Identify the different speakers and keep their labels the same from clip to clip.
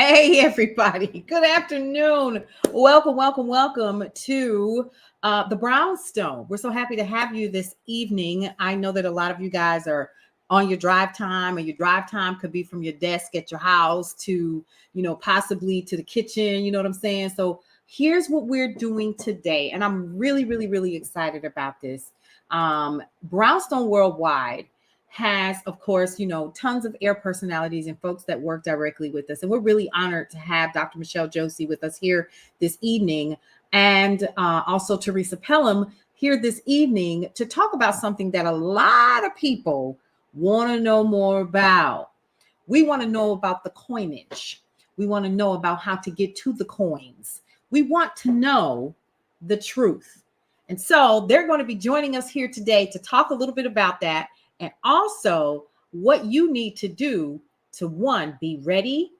Speaker 1: Hey, everybody. Good afternoon. Welcome to the Brownstone. We're so happy to have you this evening. I know that a lot of you guys are on your drive time, and your drive time could be from your desk at your house to, possibly to the kitchen. You know what I'm saying? So here's what we're doing today. And I'm really excited about this. Brownstone Worldwide has, of course, tons of air personalities and folks that work directly with us. And we're really honored to have Dr. Michele Josey with us here this evening, and also Teresa Pelham here this evening to talk about something that a lot of people want to know more about. We want to know about the coinage. We want to know about how to get to the coins. We want to know the truth. And so they're going to be joining us here today to talk a little bit about that, and also what you need to do to, one, be ready,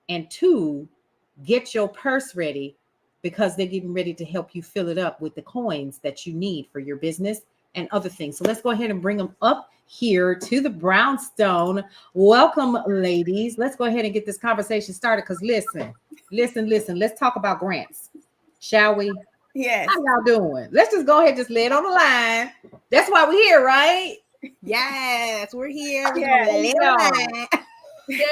Speaker 1: and two, get your purse ready, because they're getting ready to help you fill it up with the coins that you need for your business and other things. So let's go ahead and bring them up here to the Brownstone. Welcome, ladies. Let's go ahead and get this conversation started, because listen. Let's talk about grants, shall we?
Speaker 2: Yes.
Speaker 1: How y'all doing? Let's just go ahead and just lay it on the line. That's why we're here, right?
Speaker 2: Yes, we're here.
Speaker 1: There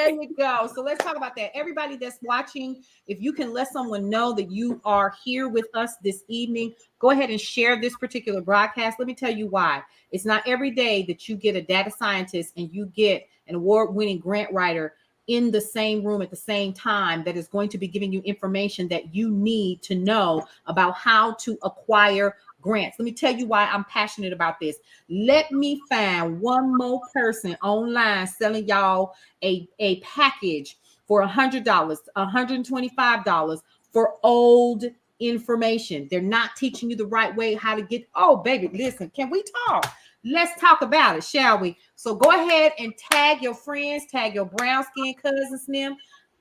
Speaker 1: you go. So let's talk about that. Everybody that's watching, if you can let someone know that you are here with us this evening, go ahead and share this particular broadcast. Let me tell you why. It's not every day that you get a data scientist and you get an award-winning grant writer in the same room at the same time that is going to be giving you information that you need to know about how to acquire grants. Let me tell you why I'm passionate about this. Let me find one more person online selling y'all a package for $100, $125 for old information. They're not teaching you the right way how to get. Oh, baby, listen, can we talk? Let's talk about it, shall we? So go ahead and tag your friends, tag your brown skin cousins, them,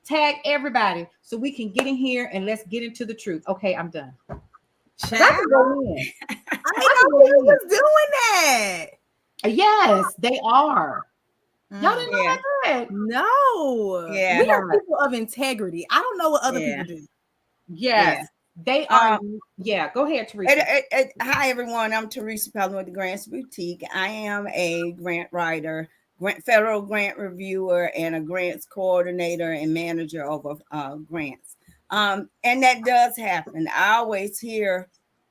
Speaker 1: tag everybody so we can get in here and let's get into the truth. Okay, I'm done.
Speaker 2: Child, I know you was doing that.
Speaker 1: Yes, they are. Y'all didn't know that?
Speaker 2: No.
Speaker 1: Yeah.
Speaker 2: We are people of integrity. I don't know what other people do.
Speaker 1: Yes. They are. Go ahead, Teresa.
Speaker 3: Hi, everyone. I'm Teresa Pelham with the Grants Boutique. I am a grant writer, federal grant reviewer, and a grants coordinator and manager over grants. And that does happen. I always hear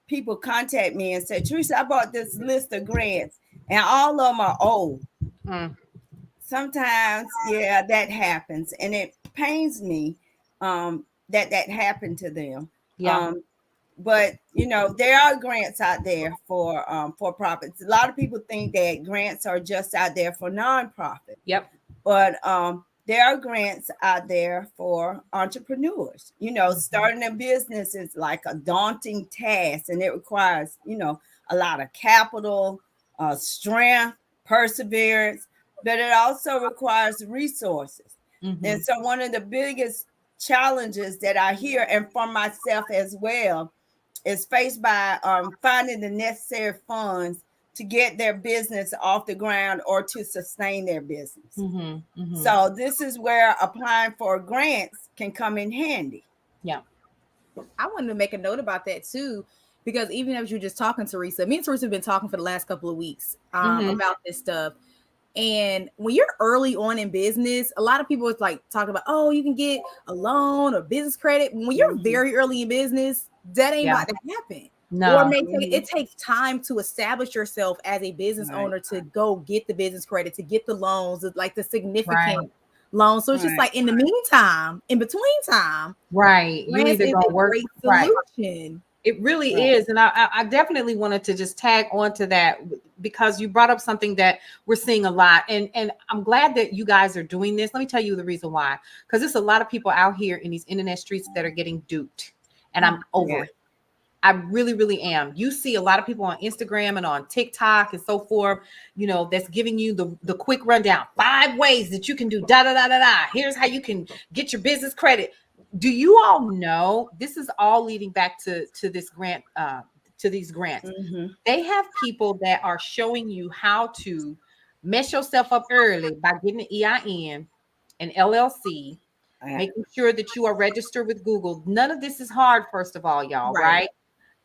Speaker 3: people contact me and say, Teresa, I bought this list of grants, and all of them are old. Sometimes, that happens, and it pains me that happened to them.
Speaker 1: Yeah.
Speaker 3: But there are grants out there for profits. A lot of people think that grants are just out there for nonprofit.
Speaker 1: Yep.
Speaker 3: But there are grants out there for entrepreneurs. Starting a business is like a daunting task, and it requires a lot of capital, strength, perseverance, but it also requires resources. And so one of the biggest challenges that I hear, and for myself as well, is faced by finding the necessary funds to get their business off the ground or to sustain their business. So this is where applying for grants can come in handy.
Speaker 2: Yeah. I wanted to make a note about that too, because even as you're just talking, Teresa, me and Teresa have been talking for the last couple of weeks about this stuff. And when you're early on in business, a lot of people is like talking about, oh, you can get a loan or business credit. When you're very early in business, that ain't about to happen.
Speaker 1: No.
Speaker 2: Or it takes time to establish yourself as a business owner to go get the business credit, to get the loans, like the significant loans. So it's just like in the meantime, in between time,
Speaker 1: you need to go work.
Speaker 2: Solution.
Speaker 1: It really is. And I definitely wanted to just tag on to that, because you brought up something that we're seeing a lot. And I'm glad that you guys are doing this. Let me tell you the reason why. Because there's a lot of people out here in these internet streets that are getting duped. And I'm over it. I really am. You see a lot of people on Instagram and on TikTok and so forth, that's giving you the quick rundown. 5 ways that you can do da-da-da-da-da. Here's how you can get your business credit. Do you all know this is all leading back to this grant, to these grants? They have people that are showing you how to mess yourself up early by getting an EIN, an LLC, making sure that you are registered with Google. None of this is hard, first of all, y'all,
Speaker 2: Right.
Speaker 1: right?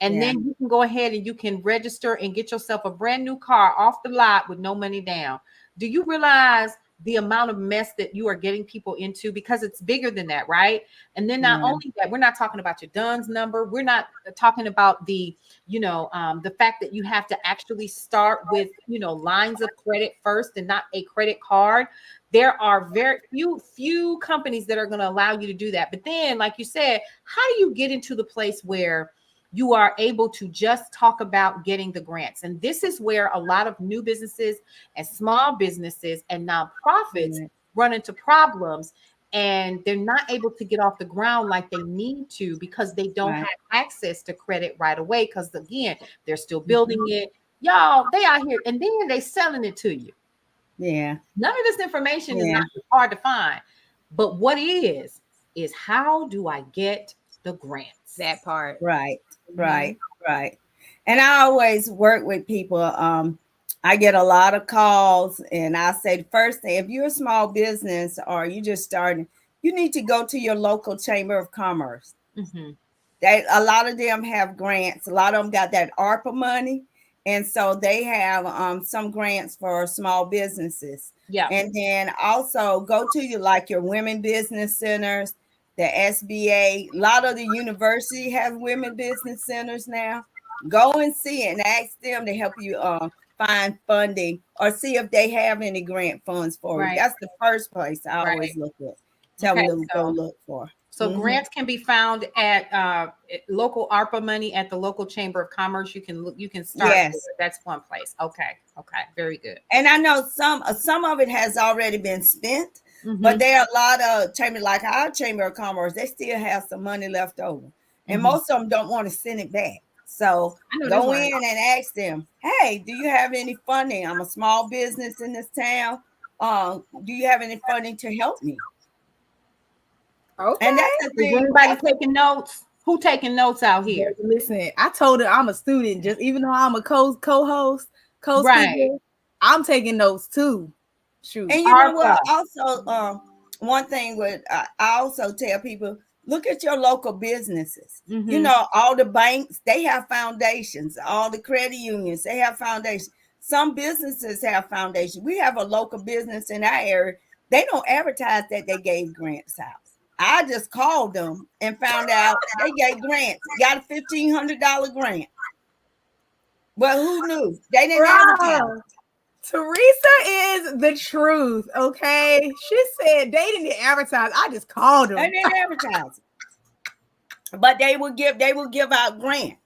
Speaker 1: And then you can go ahead and you can register and get yourself a brand new car off the lot with no money down. Do you realize the amount of mess that you are getting people into? Because it's bigger than that, right? And then not only that, we're not talking about your DUNS number. We're not talking about the, the fact that you have to actually start with, lines of credit first and not a credit card. There are very few companies that are going to allow you to do that. But then, like you said, how do you get into the place where you are able to just talk about getting the grants? And this is where a lot of new businesses and small businesses and nonprofits run into problems, and they're not able to get off the ground like they need to because they don't have access to credit right away. Because again, they're still building it. Y'all, they out here and then they selling it to you.
Speaker 3: Yeah.
Speaker 1: None of this information is not hard to find. But what is how do I get the grants?
Speaker 2: That part.
Speaker 3: Right. And I always work with people. I get a lot of calls, and I say the first thing, if you're a small business or you just starting, you need to go to your local chamber of commerce. That a lot of them have grants. A lot of them got that ARPA money, and so they have some grants for small businesses.
Speaker 1: Yeah.
Speaker 3: And then also go to your women business centers, the SBA. A lot of the university have women business centers now. Go and see it and ask them to help you find funding or see if they have any grant funds for you. That's the first place I always look at. Tell them to go look for.
Speaker 1: So grants can be found at local ARPA money at the local chamber of commerce. You can start.
Speaker 3: Yes.
Speaker 1: There. That's one place. Okay. Very good.
Speaker 3: And I know some of it has already been spent, but there are a lot of chambers, like our chamber of commerce, they still have some money left over, and most of them don't want to send it back. So go in and ask them, hey, do you have any funding? I'm a small business in this town. Do you have any funding to help me?
Speaker 2: Okay.
Speaker 3: And that's the thing.
Speaker 1: Is anybody taking notes? Who taking notes out here?
Speaker 2: Listen, I told her I'm a student, just even though I'm a co-host, co-speaker, I'm taking notes too. Shoot.
Speaker 3: And you know what? Also, one thing I also tell people, look at your local businesses. You know, all the banks, they have foundations. All the credit unions, they have foundations. Some businesses have foundations. We have a local business in our area. They don't advertise that they gave grants out. I just called them and found out they gave grants. Got a $1,500 grant. Well, who knew? They didn't advertise.
Speaker 2: Teresa is the truth, okay? She said they didn't advertise. I just called them.
Speaker 3: They didn't advertise. But they will give out grants.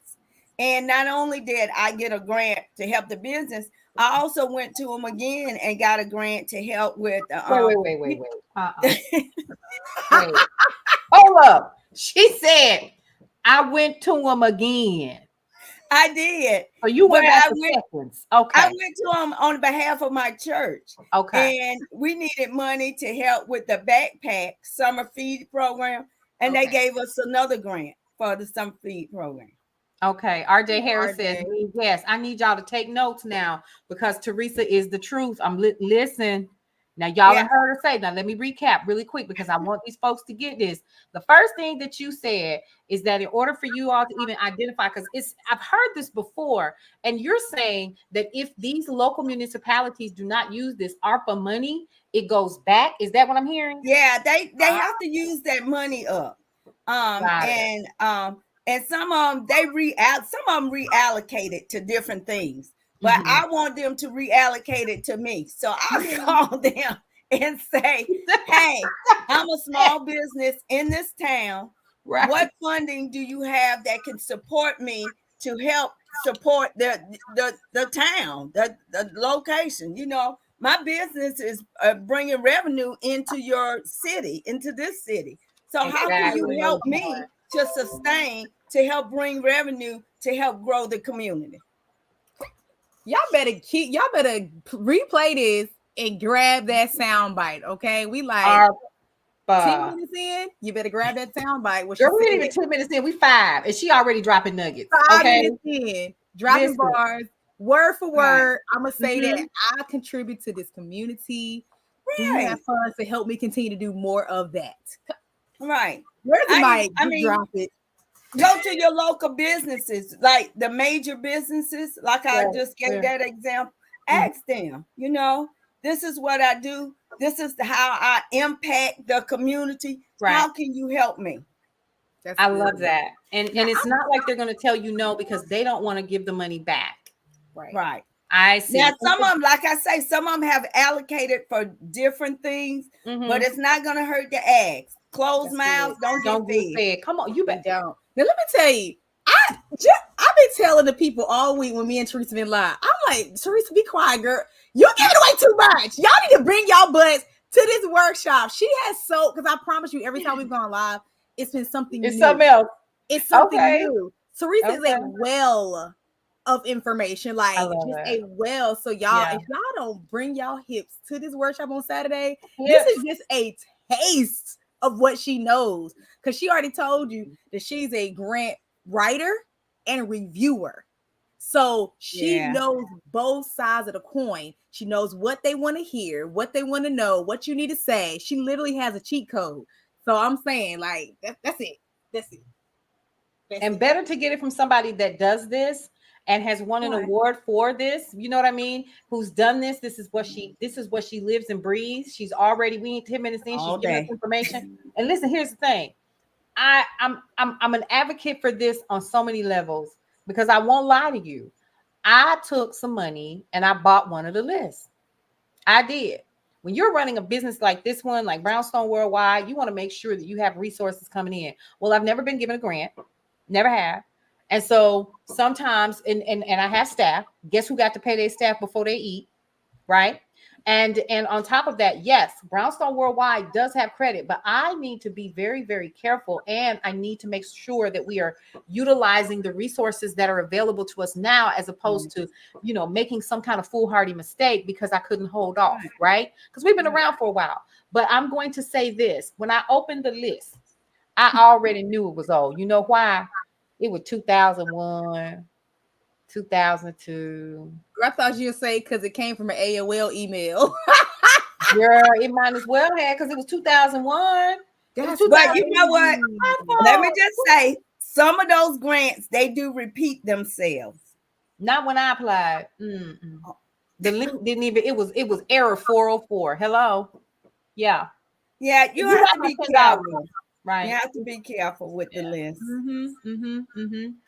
Speaker 3: And not only did I get a grant to help the business, I also went to them again and got a grant to help with
Speaker 1: wait. Wait. Hold up. She said, I went to them again.
Speaker 3: I did.
Speaker 1: So you went back to seconds. Okay.
Speaker 3: I went to them on behalf of my church.
Speaker 1: Okay.
Speaker 3: And we needed money to help with the backpack summer feed program. And they gave us another grant for the summer feed program.
Speaker 1: Okay. RJ Harris says, yes, I need y'all to take notes now because Teresa is the truth. Listen. Now, y'all have heard her say, now let me recap really quick because I want these folks to get this. The first thing that you said is that in order for you all to even identify, because I've heard this before, and you're saying that if these local municipalities do not use this ARPA money, it goes back. Is that what I'm hearing?
Speaker 3: Yeah, they have to use that money up. And some of them reallocated to different things. But I want them to reallocate it to me. So I call them and say, hey, I'm a small business in this town. Right. What funding do you have that can support me to help support the town, the location? You know, my business is bringing revenue into your city, into this city. So how can you help me to sustain, to help bring revenue, to help grow the community?
Speaker 2: Y'all better replay this and grab that sound bite, okay? We like 10 minutes in. You better grab that sound bite.
Speaker 1: We didn't even 2 minutes in. We 5, and she already dropping nuggets.
Speaker 2: 5 minutes in, dropping bars, word for word. I'm gonna say that I contribute to this community. Right. Do you have funds to help me continue to do more of that?
Speaker 3: Right.
Speaker 2: Where's the mic?
Speaker 3: I mean,
Speaker 2: drop it.
Speaker 3: go to your local businesses, like the major businesses, like I just gave that example. Ask them, this is what I do. This is how I impact the community.
Speaker 1: Right.
Speaker 3: How can you help me?
Speaker 1: I love that. And it's not like they're going to tell you no because they don't want to give the money back.
Speaker 3: Right.
Speaker 1: I see.
Speaker 3: Now, some of them, like I say, some of them have allocated for different things, but it's not going to hurt to ask. Closed mouths don't get fed.
Speaker 1: Come on, you bet.
Speaker 2: Don't. Now, let me tell you, I've been telling the people all week when me and Teresa been live. I'm like, Teresa, be quiet, girl. You giving away too much. Y'all need to bring y'all butts to this workshop. She has because I promise you, every time we've gone live, it's been something new.
Speaker 1: Something else.
Speaker 2: It's something new. Teresa is a well of information, like just a well. So y'all, if y'all don't bring y'all hips to this workshop on Saturday, this is just a taste of what she knows, because she already told you that she's a grant writer and reviewer. So she knows both sides of the coin. She knows what they want to hear, what they want to know, what you need to say. She literally has a cheat code. So I'm saying, like, that's it. And
Speaker 1: better to get it from somebody that does this and has won an award for this, you know what I mean? Who's done this? This is what she lives and breathes. She's already, we ain't 10 minutes in, she's giving us information. And listen, here's the thing. I'm an advocate for this on so many levels, because I won't lie to you. I took some money and I bought one of the lists. I did. When you're running a business like this one, like Brownstone Worldwide, you want to make sure that you have resources coming in. Well, I've never been given a grant, never have. And so sometimes, and I have staff. Guess who got to pay their staff before they eat, right? And on top of that, yes, Brownstone Worldwide does have credit, but I need to be very, very careful, and I need to make sure that we are utilizing the resources that are available to us now, as opposed to, making some kind of foolhardy mistake because I couldn't hold off, right? Because we've been around for a while. But I'm going to say this: when I opened the list, I already knew it was old. You know why? It was 2001, 2002.
Speaker 2: I thought you would say because it came from an AOL email.
Speaker 1: Girl, it might as well have, because it was 2001.
Speaker 3: But you know what? Let me just say, some of those grants, they do repeat themselves.
Speaker 1: Not when I applied. The link didn't even, it was error 404. Hello. Yeah.
Speaker 3: Yeah, you have to be careful.
Speaker 1: Right.
Speaker 3: You have to be careful with the list.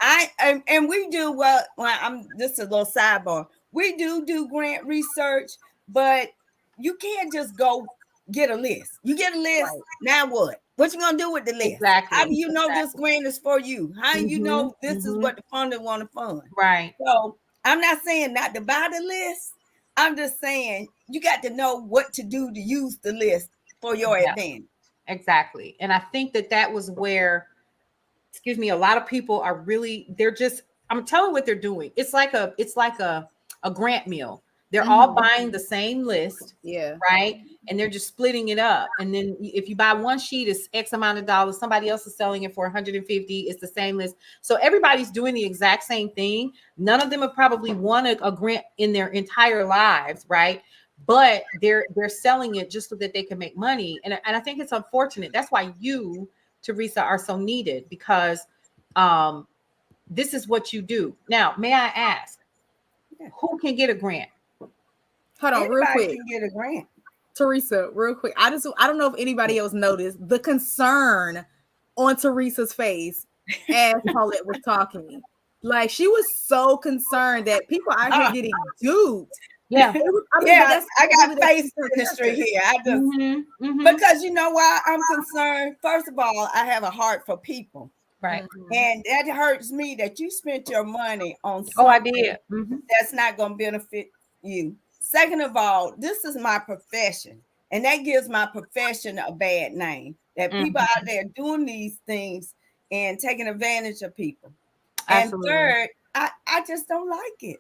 Speaker 1: I
Speaker 3: we do I'm just a little sidebar. We do grant research, but you can't just go get a list. You get a list, now what? What you gonna do with the list?
Speaker 1: Exactly.
Speaker 3: How do you know this grant is for you? How do you know this is what the funder want to fund?
Speaker 1: Right.
Speaker 3: So I'm not saying not to buy the list. I'm just saying you got to know what to do to use the list for your advantage.
Speaker 1: Exactly. And I think that was where, a lot of people are really, I'm telling what they're doing. It's like a grant meal. They're all buying the same list.
Speaker 2: Yeah.
Speaker 1: Right. And they're just splitting it up. And then if you buy one sheet, it's X amount of dollars. Somebody else is selling it for 150. It's the same list. So everybody's doing the exact same thing. None of them have probably won a grant in their entire lives. Right. But they're selling it just so that they can make money. And I think it's unfortunate. That's why you, Teresa, are so needed, because this is what you do. Now, may I ask, who can get a grant?
Speaker 2: Hold on, real quick.
Speaker 3: Can get a grant.
Speaker 2: Teresa, real quick. I don't know if anybody else noticed the concern on Teresa's face as Paulette was talking. Like, she was so concerned that people out here getting duped.
Speaker 1: Yeah.
Speaker 3: I got face industry here. I just because you know why I'm concerned. First of all, I have a heart for people.
Speaker 1: Right.
Speaker 3: And that hurts me that you spent your money on something
Speaker 1: I did.
Speaker 3: That's not going to benefit you. Second of all, this is my profession, and that gives my profession a bad name. That people out there doing these things and taking advantage of people.
Speaker 1: Absolutely.
Speaker 3: And third, I just don't like it.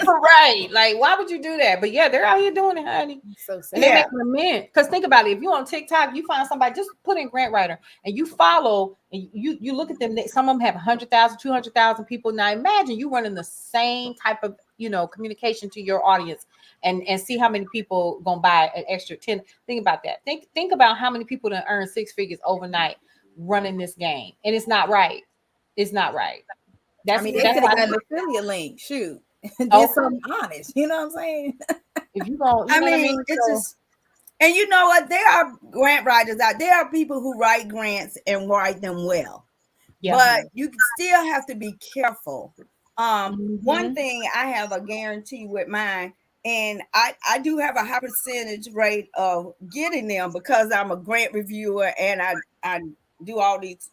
Speaker 1: Right. Like, why would you do that? But yeah, they're out here doing it, honey.
Speaker 2: So sad.
Speaker 1: And they're making a mint. Because think about it. If you're on TikTok, you find somebody, just put in grant writer, and you follow, and you look at them. Some of them have 100,000, 200,000 people. Now imagine you running the same type of, communication to your audience. and see how many people gonna buy an extra 10. Think about that. Think about how many people that earn six figures overnight running this game, and it's not right. It's not right.
Speaker 2: I mean, they
Speaker 1: That's
Speaker 2: could have
Speaker 1: why.
Speaker 2: got an affiliate link. Shoot, did
Speaker 1: Okay.
Speaker 2: something honest. You know what I'm saying?
Speaker 1: If you gonna,
Speaker 3: I
Speaker 1: know what I
Speaker 3: mean,
Speaker 1: mean.
Speaker 3: it's
Speaker 1: So,
Speaker 3: just, and you know what? There are grant writers out. There are people who write grants and write them well,
Speaker 1: yeah.
Speaker 3: but you still have to be careful. One
Speaker 1: Mhm.
Speaker 3: thing I have a guarantee with mine, and I do have a high percentage rate of getting them because I'm a grant reviewer and I do all these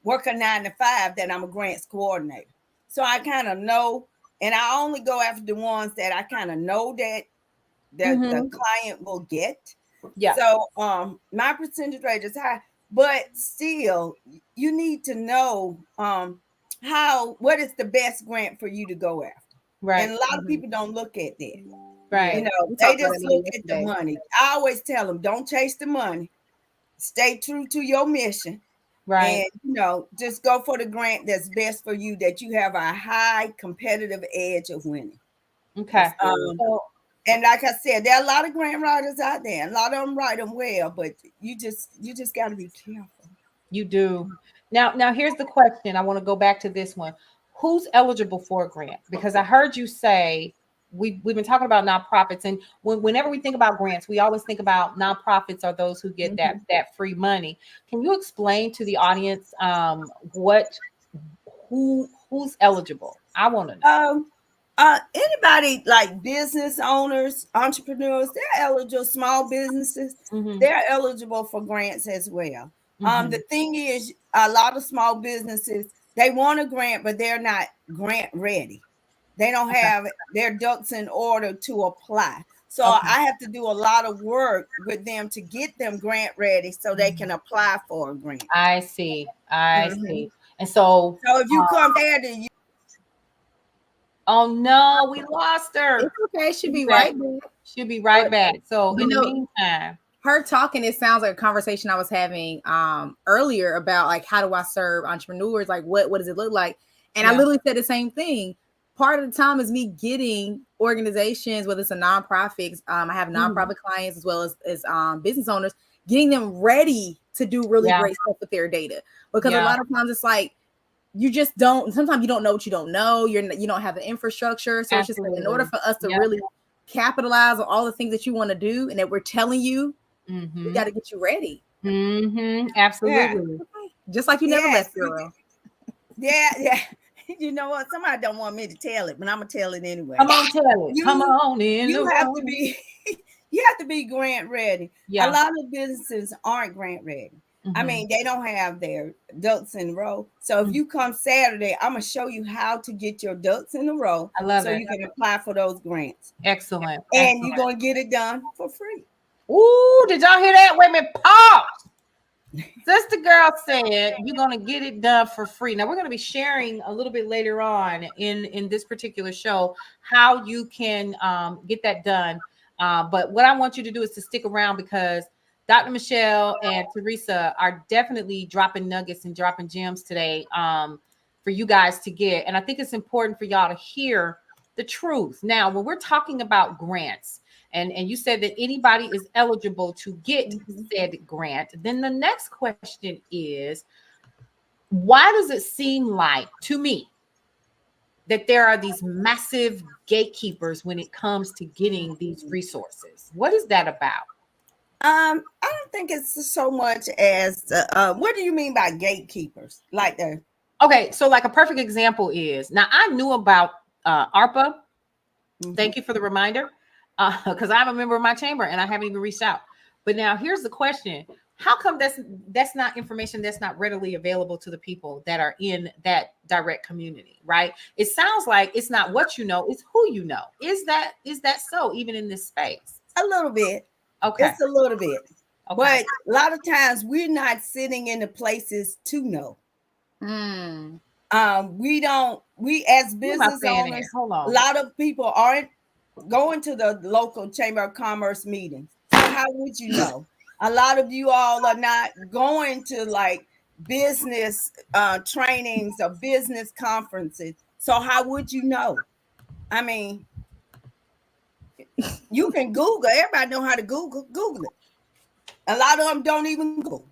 Speaker 3: work a 9 to 5 that I'm a grants coordinator. So I kind of know, and I only go after the ones that I kind of know that the
Speaker 1: Mhm.
Speaker 3: client will get.
Speaker 1: Yeah.
Speaker 3: So my percentage rate is high, but still you need to know what is the best grant for you to go after. And
Speaker 1: Right.
Speaker 3: a lot of people don't look at that.
Speaker 2: Yeah,
Speaker 3: You
Speaker 1: Right.
Speaker 3: know,
Speaker 2: we
Speaker 3: they
Speaker 2: talked about
Speaker 3: just
Speaker 2: that
Speaker 3: look at the
Speaker 2: yesterday.
Speaker 3: money. I always tell them, don't chase the money. Stay true to your mission.
Speaker 1: Right.
Speaker 3: And just go for the grant that's best for you, that you have a high competitive edge of winning.
Speaker 1: Okay.
Speaker 3: Um,
Speaker 1: So
Speaker 3: and like I said, there are a lot of grant writers out there. A lot of them write them well, but you just got to be careful.
Speaker 1: you do. Now here's the question. I want to go back to this one. Who's eligible for a grant? Because I heard you say we've been talking about nonprofits, and whenever we think about grants, we always think about nonprofits are those who get
Speaker 2: Mhm.
Speaker 1: that free money. Can you explain to the audience what who's eligible? I want to know.
Speaker 3: Anybody like business owners, entrepreneurs, they're eligible. Small businesses,
Speaker 1: Hmm.
Speaker 3: they're eligible for grants as well.
Speaker 1: Hmm.
Speaker 3: The thing is, a lot of small businesses, they want a grant, but they're not grant ready. They don't
Speaker 1: Okay.
Speaker 3: have their ducks in order to apply. So
Speaker 1: Okay.
Speaker 3: I have to do a lot of work with them to get them grant ready so they can apply for a grant.
Speaker 1: I see. I
Speaker 3: Mhm.
Speaker 1: see. And so,
Speaker 3: So if you come there, then
Speaker 1: oh no, we lost her.
Speaker 2: It's okay. She'll
Speaker 1: She'll be
Speaker 2: be
Speaker 1: back.
Speaker 2: right back.
Speaker 1: She'll be right
Speaker 2: But
Speaker 1: back. So
Speaker 2: you
Speaker 1: in the
Speaker 2: know,
Speaker 1: meantime,
Speaker 2: her talking, it sounds like a conversation I was having earlier about like how do I serve entrepreneurs? Like what does it look like? And I
Speaker 1: yeah.
Speaker 2: literally said the same thing. Part of the time is me getting organizations, whether it's a nonprofit. I have
Speaker 1: Mhm.
Speaker 2: nonprofit clients as well as business owners, getting them ready to do really
Speaker 1: Yeah.
Speaker 2: great stuff with their data. Because a
Speaker 1: Yeah.
Speaker 2: lot of times it's like you just don't. Sometimes you don't know what you don't know. You don't have the infrastructure. So it's just like in order
Speaker 1: Absolutely.
Speaker 2: for us to
Speaker 1: Yeah.
Speaker 2: really capitalize on all the things that you want to do and that we're telling you, we got
Speaker 1: Mm-hmm.
Speaker 2: to get you ready.
Speaker 1: Mm-hmm.
Speaker 3: yeah,
Speaker 1: Absolutely.
Speaker 2: Just like you never
Speaker 3: yes,
Speaker 2: left, girl.
Speaker 3: yeah. You know what? Somebody don't want me to tell it, but I'm gonna tell it anyway.
Speaker 1: Come on, tell it. Come
Speaker 3: You
Speaker 1: on in the
Speaker 3: you have to
Speaker 1: room.
Speaker 3: be you have to be grant ready. A
Speaker 1: Yeah.
Speaker 3: lot of businesses aren't grant ready. I
Speaker 1: Mm-hmm.
Speaker 3: mean, they don't have their ducks in a row. So if you come Saturday, I'm gonna show you how to get your ducks in a row
Speaker 1: I love
Speaker 3: so
Speaker 1: it.
Speaker 3: you can apply for those grants.
Speaker 1: Excellent.
Speaker 3: And you're
Speaker 1: Excellent.
Speaker 3: gonna get it done for free.
Speaker 1: Ooh, did y'all hear that? Wait a minute. Pause. Sister Girl said you're gonna get it done for free. Now we're gonna be sharing a little bit later on in this particular show how you can get that done. But what I want you to do is to stick around because Dr. Michele and Teresa are definitely dropping nuggets and dropping gems today for you guys to get. And I think it's important for y'all to hear the truth. Now, when we're talking about grants, and you said that anybody is eligible to get
Speaker 3: Mhm.
Speaker 1: said grant, then the next question is why does it seem like to me that there are these massive gatekeepers when it comes to getting these resources? What is that about?
Speaker 3: I don't think it's so much as what do you mean by gatekeepers? Like the
Speaker 1: Okay, so like a perfect example is now I knew about ARPA.
Speaker 3: Mhm.
Speaker 1: Thank you for the reminder, because I'm a member of my chamber and I haven't even reached out. But now here's the question: how come that's not information that's not readily available to the people that are in that direct community, right? It sounds like it's not what you know, it's who you know. Is that so even in this space?
Speaker 3: A little bit.
Speaker 1: Okay,
Speaker 3: It's a little bit.
Speaker 1: okay,
Speaker 3: But a lot of times we're not sitting in the places to know.
Speaker 2: Mm.
Speaker 3: We as
Speaker 1: who am I
Speaker 3: business
Speaker 1: saying that?
Speaker 3: owners,
Speaker 1: Hold
Speaker 3: a
Speaker 1: on.
Speaker 3: lot of people aren't going to the local chamber of commerce meetings. So how would you know? A lot of you all are not going to like business trainings or business conferences. So how would you know? I mean, You can Google. Everybody know how to Google it. A lot of them don't even Google.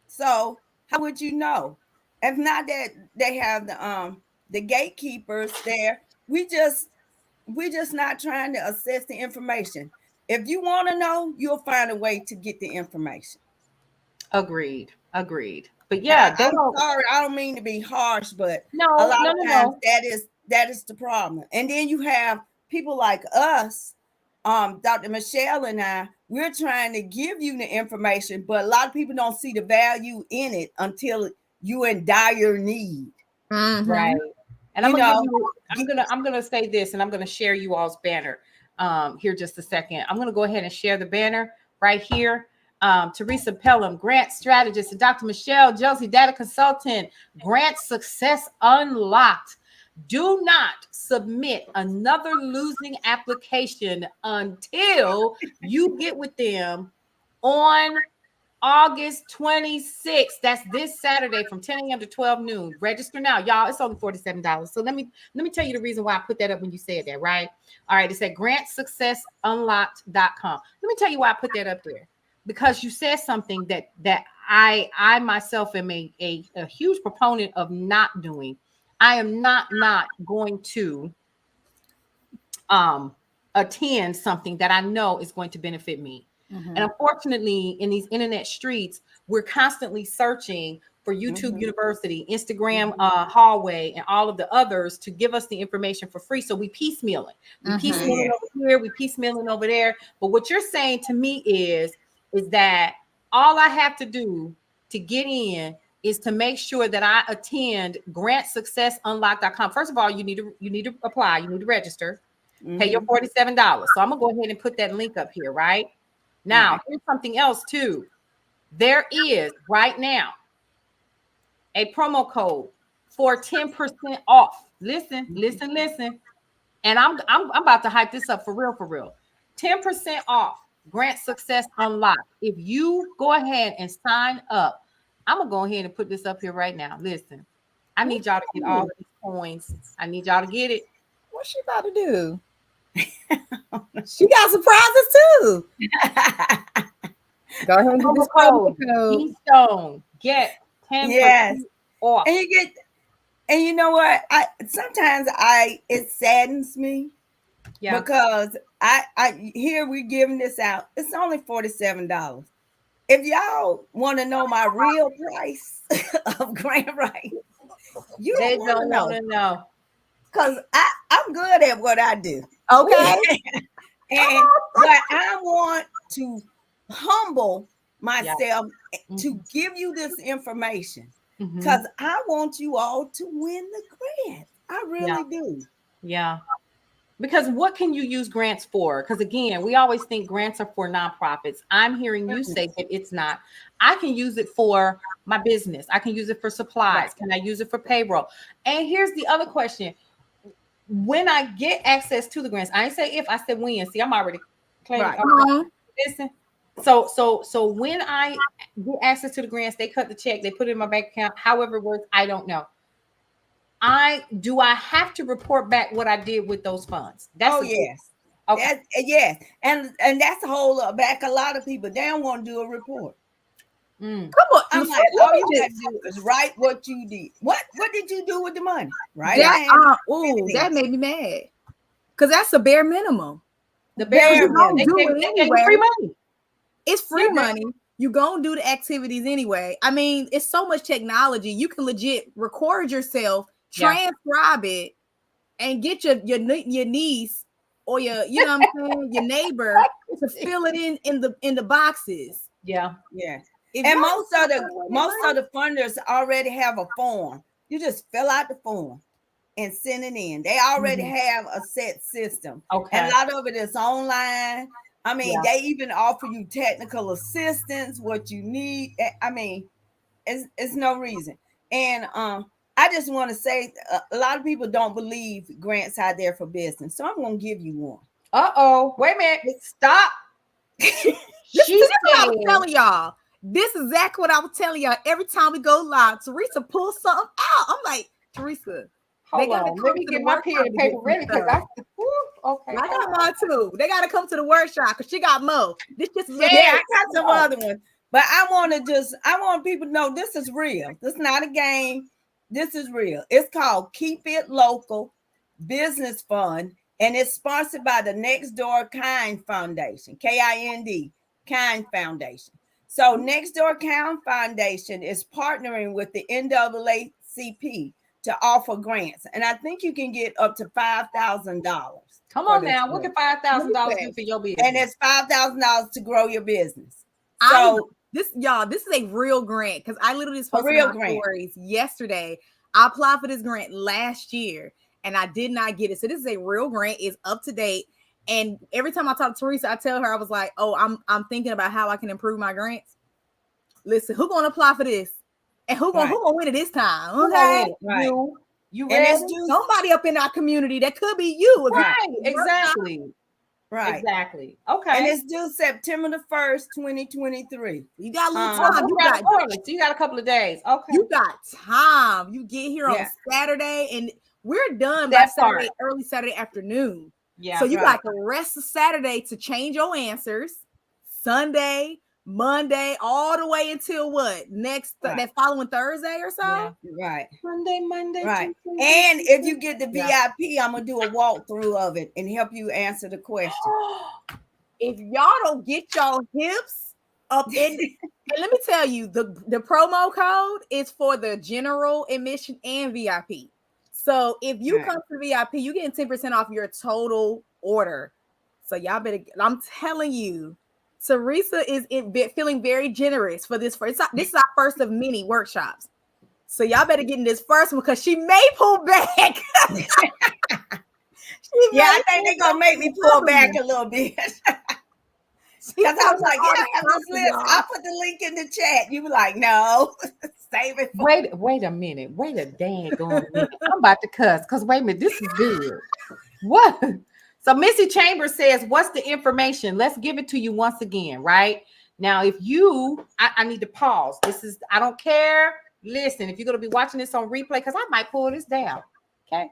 Speaker 3: So how would you know? If not that they have the gatekeepers there, we just not trying to assess the information. If you want to know, you'll find a way to get the information.
Speaker 1: Agreed. But
Speaker 3: And
Speaker 1: yeah, they
Speaker 3: I'm
Speaker 1: don't.
Speaker 3: sorry, I don't mean to be harsh, but
Speaker 1: No,
Speaker 3: a lot
Speaker 1: no,
Speaker 3: of
Speaker 1: no,
Speaker 3: times
Speaker 1: no.
Speaker 3: that is the problem. And then you have people like us, Dr. Michele and I, we're trying to give you the information, but a lot of people don't see the value in it until you in dire need.
Speaker 1: Right. And
Speaker 3: You know,
Speaker 1: I'm gonna say this, and I'm gonna share you all's banner here just a second. I'm gonna go ahead and share the banner right here. Teresa Pelham, grant strategist, and Dr. Michele Josey, data consultant, grant success unlocked. Do not submit another losing application until you get with them on August 26th. That's this Saturday from 10 a.m. to 12 noon. Register now, y'all. It's only $47. So let me tell you the reason why I put that up when you said that, right? All right, it's at grantsuccessunlocked.com. Let me tell you why I put that up there. Because you said something that I myself am a huge proponent of not doing. I am not going to attend something that I know is going to benefit me. And unfortunately, in these internet streets, we're constantly searching for YouTube University, Instagram Hallway, and all of the others to give us the information for free. So we piecemealing. We piecemealing over here, we piecemealing over there. But what you're saying to me is that all I have to do to get in is to make sure that I attend grantsuccessunlock.com. First of all, you need to apply, you need to register, pay your $47. So I'm gonna go ahead and put that link up here, right? Now, here's something else too. There is right now a promo code for 10% off. Listen. And I'm about to hype this up for real. 10% off Grant Success Unlocked. If you go ahead and sign up, I'm gonna go ahead and put this up here right now. Listen, I need y'all to get all of these coins. I need y'all to get it.
Speaker 2: What's she about to do? She got surprises too. Go ahead and get this
Speaker 1: code. Keystone. Get 10% off.
Speaker 3: And you get, and you know what? It saddens me. Yeah. Because I here we're giving this out. It's only $47. If y'all want to know my real price of grant rights, you don't want to know. Because I'm good at what I do.
Speaker 2: Okay.
Speaker 3: But I want to humble myself to give you this information because I want you all to win the grant. I really do.
Speaker 1: Yeah. Because what can you use grants for? Because again, we always think grants are for nonprofits. I'm hearing you say that it's not. I can use it for my business. I can use it for supplies. Can I use it for payroll? And here's the other question. When I get access to the grants, I ain't say if, I said when. See, I'm already claiming. Listen. So when I get access to the grants, they cut the check, they put it in my bank account, however it works, I don't know. I have to report back what I did with those funds?
Speaker 3: Yes. Okay. Yes. And that's a whole back. A lot of people, they don't want to do a report. Come on. I'm like, all you got to do is write what you did. What did you do with the money? Right.
Speaker 2: That made me mad. Because that's a bare minimum.
Speaker 1: The bare minimum. They gave free money.
Speaker 2: It's free money. You gonna do the activities anyway. I mean, it's so much technology. You can legit record yourself, transcribe it, and get your niece or your your neighbor to fill it in the boxes.
Speaker 3: Yeah. And most of the funders already have a form. You just fill out the form and send it in. They already have a set system. Okay. And a lot of it is online. I mean, they even offer you technical assistance, what you need. I mean, it's no reason. And I just want to say a lot of people don't believe grants out there for business. So I'm going to give you one.
Speaker 1: Wait a minute. Stop.
Speaker 2: This is what I was telling y'all. This is exactly what I was telling y'all. Every time we go live, Teresa pulls something out. I'm like, Teresa,
Speaker 1: Hold on. Let me get my pen and paper ready because okay.
Speaker 2: I got mine too. They got to come to the workshop because she got more. This just
Speaker 3: I got some other ones. But I want people to know this is real. This is not a game. This is real. It's called Keep It Local Business Fund, and it's sponsored by the Next Door Kind Foundation, KIND, Kind Foundation. So Next Door Kind Foundation is partnering with the NAACP to offer grants, and I think you can get up to $5,000.
Speaker 1: Come on now, what can $5,000 do for your business?
Speaker 3: And it's $5,000 to grow your business.
Speaker 2: So this is a real grant because I literally just posted my stories yesterday. I applied for this grant last year and I did not get it. So this is a real grant. It's up to date. And every time I talk to Teresa, I tell her, I was like, oh, I'm thinking about how I can improve my grants. Listen, who's gonna apply for this? And who gonna win it this time? Okay.
Speaker 3: Right.
Speaker 2: You ready? Somebody up in our community that could be you.
Speaker 1: Right. Exactly.
Speaker 3: Right.
Speaker 1: Exactly. Okay.
Speaker 3: And it's due September the 1st, 2023.
Speaker 2: You got a little time.
Speaker 1: You got a couple of days. Okay.
Speaker 2: You got time. You get here on Saturday and we're done by Saturday, early Saturday afternoon. Yeah. So you got the rest of Saturday to change your answers. Sunday, Monday, all the way until what? That following Thursday or so?
Speaker 3: Yeah. Right.
Speaker 1: Monday.
Speaker 3: Right. And if you get the VIP, I'm gonna do a walkthrough of it and help you answer the question.
Speaker 2: If y'all don't get y'all hips up in and let me tell you, the promo code is for the general admission and VIP. So if you come to VIP, you getting 10% off your total order. So y'all better, I'm telling you, Teresa is feeling very generous for this. This is our first of many workshops. So y'all better get in this first one because she may pull back. I
Speaker 3: think they're going to make me pull back a little bit. Because I was like, I have this list. I'll put the link in the chat. You were like, no, save it.
Speaker 1: Wait a minute. Wait a dang minute. I'm about to cuss because wait a minute. This is good. What? So Missy Chambers says, what's the information? Let's give it to you once again, right? Now, if I need to pause. I don't care. Listen, if you're going to be watching this on replay, because I might pull this down, okay?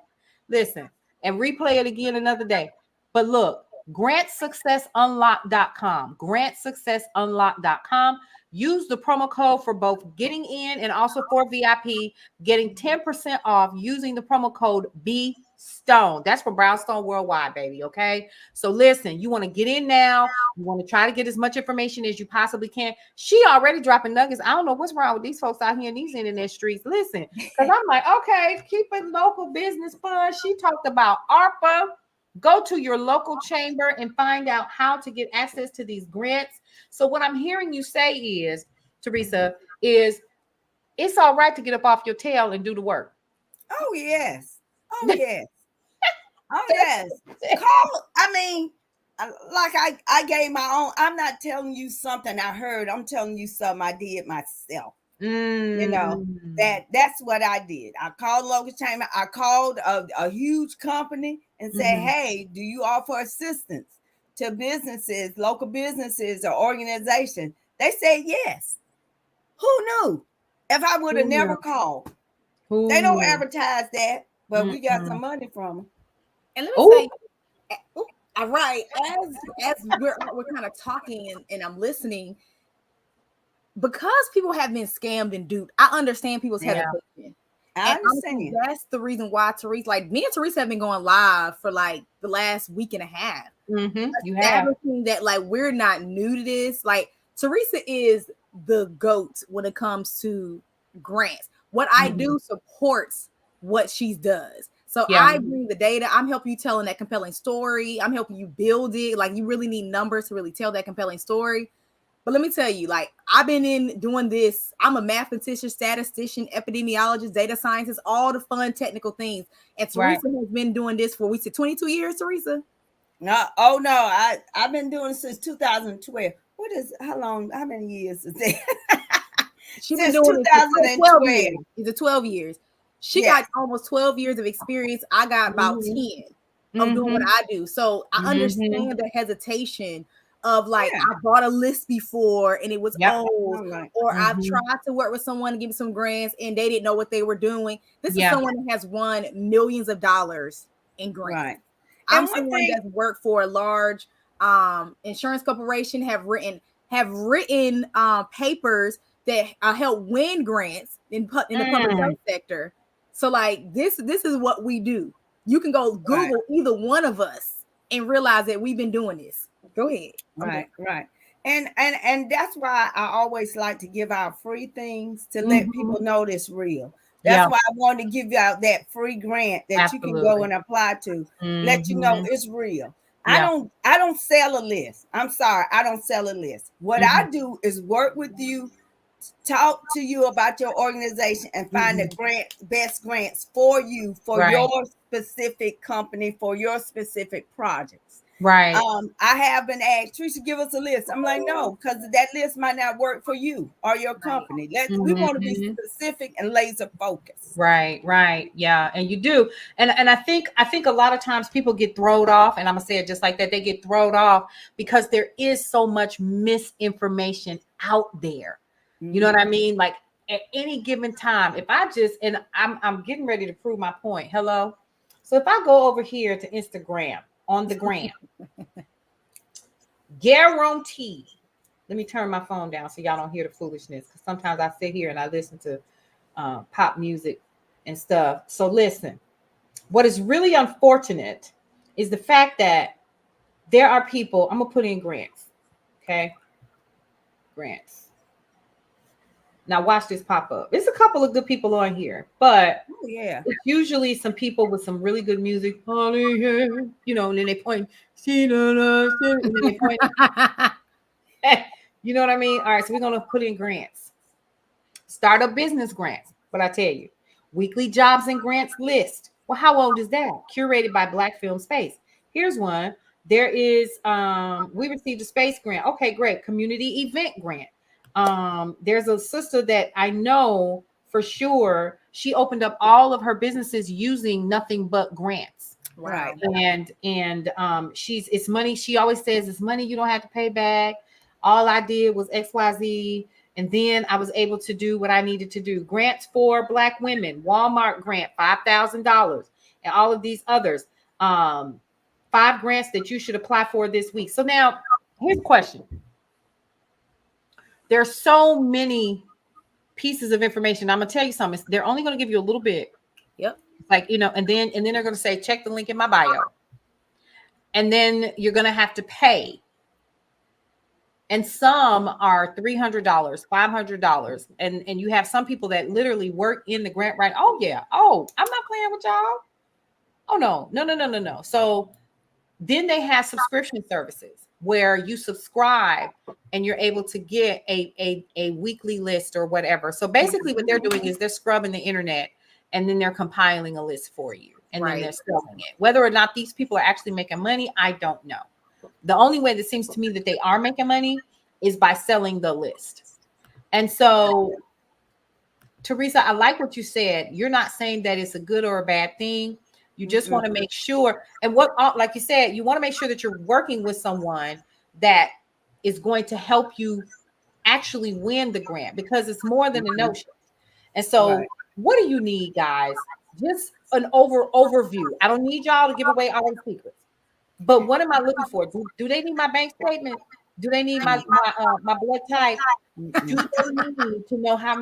Speaker 1: Listen, and replay it again another day. But look, grantsuccessunlock.com, grantsuccessunlock.com. Use the promo code for both getting in and also for VIP, getting 10% off using the promo code BStone. That's from Brownstone Worldwide, baby. Okay. So listen, you want to get in now. You want to try to get as much information as you possibly can. She already dropping nuggets. I don't know what's wrong with these folks out here in these internet streets. Listen, because I'm like, okay, keep it local business fun. She talked about ARPA. Go to your local chamber and find out how to get access to these grants. So what I'm hearing you say is, Teresa, is it's all right to get up off your tail and do the work.
Speaker 3: Oh, yes. Oh, yes. Oh, yes. I gave my own. I'm not telling you something I heard. I'm telling you something I did myself. You know, that's what I did. I called local chamber. I called a huge company and said, hey, do you offer assistance to businesses, local businesses or organizations? They said yes. Who knew? If I would have never called. They don't advertise that, but we got some money from them.
Speaker 2: And let me say, all right, as we're kind of talking and I'm listening, because people have been scammed and duped, I understand people's hesitation.
Speaker 3: I understand.
Speaker 2: That's the reason why Teresa, like me and Teresa have been going live for like the last week and a half.
Speaker 1: You have
Speaker 2: that like we're not new to this. Like Teresa is the GOAT when it comes to grants. What I do supports what she does. So I bring the data. I'm helping you telling that compelling story. I'm helping you build it. Like you really need numbers to really tell that compelling story. But let me tell you, like I've been in doing this. I'm a mathematician, statistician, epidemiologist, data scientist, all the fun technical things. And Teresa has been doing this for 22 years, Teresa?
Speaker 3: No, I've been doing it since 2012. How many years is that?
Speaker 2: She's been doing it 12 years. It's 12 years. She got almost 12 years of experience. I got about 10 of doing what I do. So I understand the hesitation of like,
Speaker 3: Yeah.
Speaker 2: I bought a list before and it was old,
Speaker 3: Right.
Speaker 2: or I've tried to work with someone to give me some grants and they didn't know what they were doing. This is someone that has won millions of dollars in grants.
Speaker 3: Right.
Speaker 2: I'm
Speaker 3: And one
Speaker 2: someone
Speaker 3: thing-
Speaker 2: that's worked for a large insurance corporation, have written papers that help win grants in the public health sector. So like this is what we do. You can go Google either one of us and realize that we've been doing this. Go ahead.
Speaker 3: Right. And that's why I always like to give out free things to let people know it's real. That's why I want to give you out that free grant that you can go and apply to, let you know it's real. I don't sell a list. I'm sorry, I don't sell a list. What I do is work with you, talk to you about your organization, and find the best grants for you, for your specific company, for your specific projects.
Speaker 1: Right.
Speaker 3: I have been asked, Teresa, give us a list. I'm like, no, because that list might not work for you or your company. We want to be specific and laser focused.
Speaker 1: Right. Yeah. And you do. And I think a lot of times people get thrown off, and I'm gonna say it just like that. They get thrown off because there is so much misinformation out there. You know what I mean? Like at any given time, if I just, and I'm getting ready to prove my point. Hello. So if I go over here to Instagram on the gram, guaranteed. Let me turn my phone down so y'all don't hear the foolishness. Because sometimes I sit here and I listen to pop music and stuff. So listen, what is really unfortunate is the fact that there are people, I'm going to put in grants. Okay. Grants. Now watch this pop up. There's a couple of good people on here, but it's usually some people with some really good music. You know, and then they point, and then they point. You know what I mean? All right, so we're gonna put in grants. Startup business grants. But I tell you, weekly jobs and grants list. Well, how old is that? Curated by Black Film Space. Here's one. There is we received a space grant. Okay, great. Community event grant. There's a sister that I know for sure. She opened up all of her businesses using nothing but grants.
Speaker 3: Right.
Speaker 1: And it's money. She always says it's money you don't have to pay back. All I did was XYZ. And then I was able to do what I needed to do. Grants for Black women, Walmart grant, $5,000, and all of these others. 5 grants that you should apply for this week. So now here's the question. There's so many pieces of information. I'm gonna tell you something. They're only gonna give you a little bit.
Speaker 2: Yep.
Speaker 1: Like, you know, and then they're gonna say, check the link in my bio. And then you're gonna have to pay. And some are $300, $500. And you have some people that literally work in the grant writing. Oh, yeah. Oh, I'm not playing with y'all. Oh, no. So then they have subscription services where you subscribe and you're able to get a weekly list or whatever. So basically what they're doing is they're scrubbing the internet and then they're compiling a list for you. And then they're selling it. Whether or not these people are actually making money, I don't know. The only way that seems to me that they are making money is by selling the list. And so, Teresa, I like what you said. You're not saying that it's a good or a bad thing. You just want to make sure. And like you said, you want to make sure that you're working with someone that is going to help you actually win the grant, because it's more than a notion. And so what do you need, guys? Just an overview. I don't need y'all to give away all the secrets. But what am I looking for? Do they need my bank statement? Do they need my blood type? Do they need to know how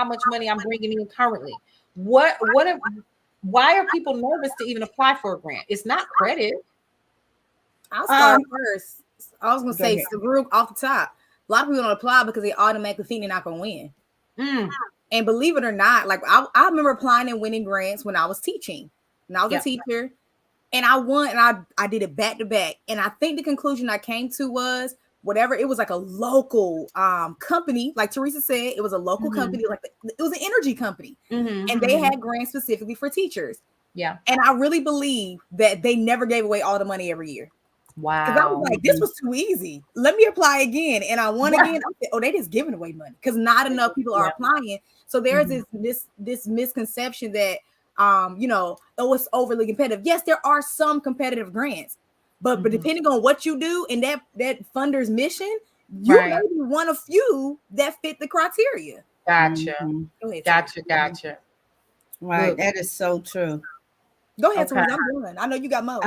Speaker 1: much money I'm bringing in currently? Why are people nervous to even apply for a grant? It's not credit.
Speaker 2: I'll start first. I was gonna say the group off the top. A lot of people don't apply because they automatically think they're not gonna win. And believe it or not, like I remember applying and winning grants when I was teaching. When I was a teacher. And I won, and I did it back to back. And I think the conclusion I came to was whatever, it was like a local company. Like Teresa said, it was a local company. Like it was an energy company. And they had grants specifically for teachers. Yeah. And I really believe that they never gave away all the money every year.
Speaker 1: Wow.
Speaker 2: Because I was like, this was too easy. Let me apply again. And I won again. I said, oh, they just giving away money because not enough people are applying. So there's this misconception that it's overly competitive. Yes, there are some competitive grants, But
Speaker 1: Mhm.
Speaker 2: depending on what you do and that funder's mission, you
Speaker 1: Right.
Speaker 2: may be one of few that fit the criteria.
Speaker 1: Gotcha.
Speaker 3: Mhm.
Speaker 2: Go ahead,
Speaker 1: Gotcha.
Speaker 2: Teresa.
Speaker 1: Gotcha.
Speaker 3: Right.
Speaker 1: Good.
Speaker 3: That is so true.
Speaker 2: Go ahead,
Speaker 1: Okay.
Speaker 2: Teresa. I'm done. I know you got more.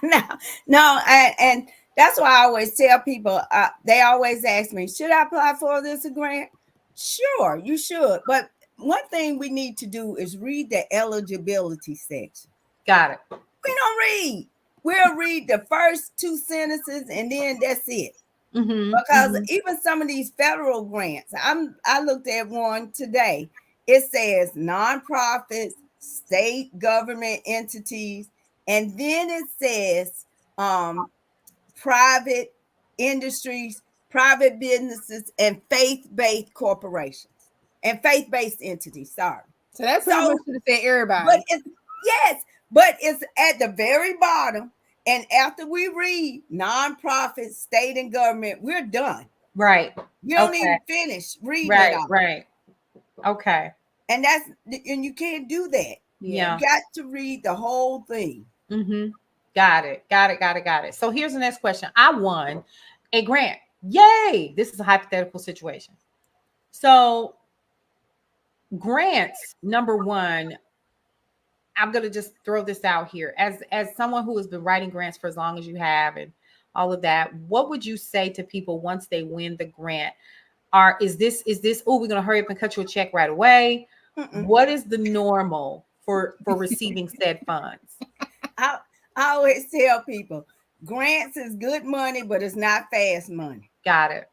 Speaker 3: No, no, and that's why I always tell people. They always ask me, "Should I apply for this grant?" Sure, you should. But one thing we need to do is read the eligibility section.
Speaker 1: Got it.
Speaker 3: We don't read. We'll read the first two sentences and then that's it.
Speaker 1: Mm-hmm.
Speaker 3: Because
Speaker 1: Mm-hmm.
Speaker 3: even some of these federal grants, I looked at one today. It says nonprofits, state government entities, and then it says private industries, private businesses, and faith-based corporations and faith-based entities. Sorry.
Speaker 2: So that pretty
Speaker 3: So,
Speaker 2: much should have said everybody.
Speaker 3: but it's yes, but it's at the very bottom. And after we read nonprofit, state, and government, we're done.
Speaker 1: Right.
Speaker 3: You don't
Speaker 1: Okay.
Speaker 3: even finish reading it
Speaker 1: Right.
Speaker 3: all.
Speaker 1: Right. Okay.
Speaker 3: And you can't do that.
Speaker 1: Yeah.
Speaker 3: You got to read the whole thing.
Speaker 1: Mm-hmm. Got it. Got it. Got it. Got it. So here's the next question. I won a grant. Yay! This is a hypothetical situation. So grants, number one, I'm gonna just throw this out here as someone who has been writing grants for as long as you have and all of that. What would you say to people once they win the grant? Is this oh, we're gonna hurry up and cut you a check right away?
Speaker 3: Mm-mm.
Speaker 1: What is the normal for receiving said funds?
Speaker 3: I always tell people grants is good money, but it's not fast money.
Speaker 1: Got it.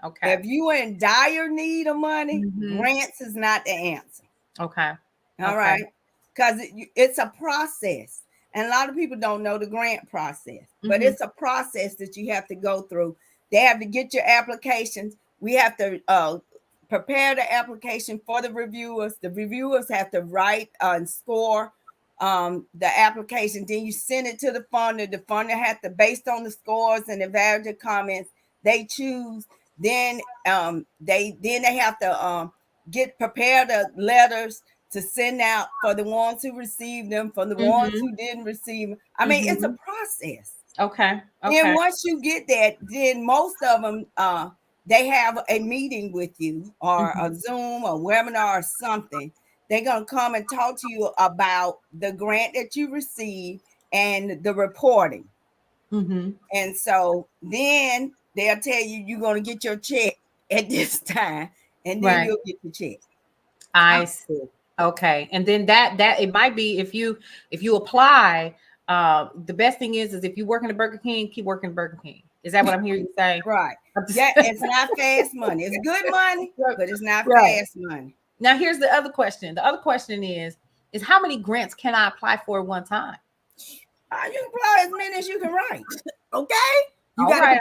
Speaker 1: Okay.
Speaker 3: If you are in dire need of money,
Speaker 1: Mhm.
Speaker 3: grants is not the answer.
Speaker 1: Okay.
Speaker 3: All
Speaker 1: Okay.
Speaker 3: right. Because it's a process. And a lot of people don't know the grant process, but
Speaker 1: Mhm.
Speaker 3: it's a process that you have to go through. They have to get your applications. We have to prepare the application for the reviewers. The reviewers have to write and score the application. Then you send it to the funder. The funder has to, based on the scores and the evaluative comments, they choose. Then they have to prepare the letters to send out for the ones who received them, for the ones who didn't receive them. I mean, it's a process.
Speaker 1: Okay.
Speaker 3: And once you get that, then most of them they have a meeting with you or a Zoom or webinar or something. They're gonna come and talk to you about the grant that you received and the reporting. And so then they'll tell you you're gonna get your check at this time, and then
Speaker 1: Right.
Speaker 3: you'll get the check.
Speaker 1: I see. Okay. And then that it might be if you apply, the best thing is if you work in a Burger King, keep working at Burger King. Is that what I'm hearing you say?
Speaker 3: Right. Yeah, it's not fast money. It's good money, but it's not fast money.
Speaker 1: Now here's the other question. The other question is how many grants can I apply for at one time?
Speaker 3: You can apply as many as you can write.
Speaker 2: Okay. You
Speaker 1: All
Speaker 2: got
Speaker 1: right.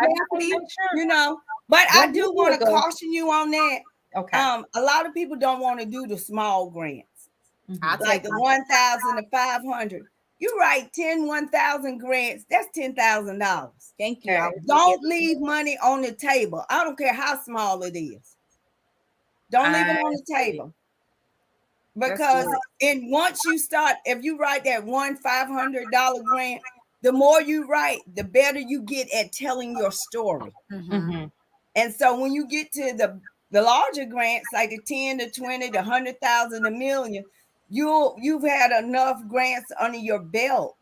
Speaker 3: You know, but I
Speaker 1: What
Speaker 3: do
Speaker 1: do
Speaker 3: want to
Speaker 1: you go?
Speaker 3: caution you on that.
Speaker 1: Okay.
Speaker 3: A lot of people don't want to do the small grants,
Speaker 2: I'll
Speaker 3: like
Speaker 2: take
Speaker 3: the 1,000 to 500. You write 10 1,000 grants, that's $10,000.
Speaker 2: Thank you.
Speaker 1: Okay.
Speaker 3: Don't leave money on the table. I don't care how small it is. Don't leave it on the table. Because once you start, if you write that $500 grant, the more you write, the better you get at telling your story. And so when you get to the larger grants, like the 10 to 20, the 100,000, a million, you've had enough grants under your belt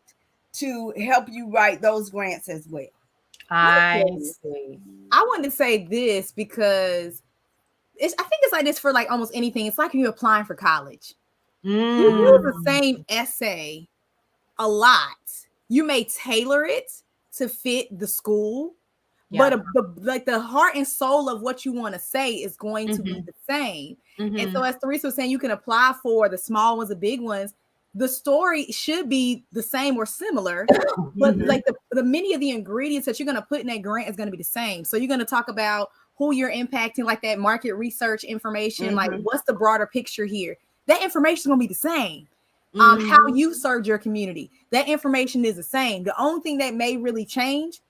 Speaker 3: to help you write those grants as well.
Speaker 1: I see.
Speaker 2: I wanted to say this because I think it's like this for like almost anything. It's like you're applying for college. You use the same essay a lot. You may tailor it to fit the school, but the heart and soul of what you want to say is going to be the same. And so as Teresa was saying, you can apply for the small ones, the big ones. The story should be the same or similar, but like the many of the ingredients that you're going to put in that grant is going to be the same. So you're going to talk about who you're impacting, like that market research information, like what's the broader picture here. That information is going to be the same. How you served your community, that information is the same. The only thing that may really change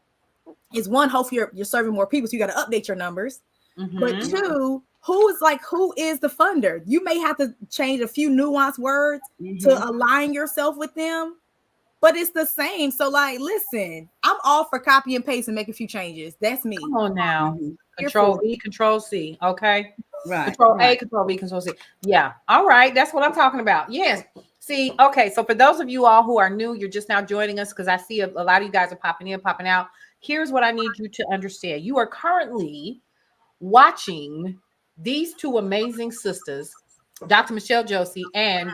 Speaker 2: is one, hopefully you're serving more people, so you got to update your numbers. But two, who is the funder? You may have to change a few nuanced words to align yourself with them. but it's the same. So like, listen, I'm all for copy and paste and make a few changes. That's me.
Speaker 1: Come on now.
Speaker 3: Mhm.
Speaker 1: Control V, Control C. Okay.
Speaker 3: Right.
Speaker 1: Control A,
Speaker 3: right.
Speaker 1: Control B, Control C. Yeah. All right. That's what I'm talking about. Yes. See, okay. So for those of you all who are new, you're just now joining us because I see a lot of you guys are popping in, popping out. Here's what I need you to understand. You are currently watching these two amazing sisters, Dr. Michele Josey and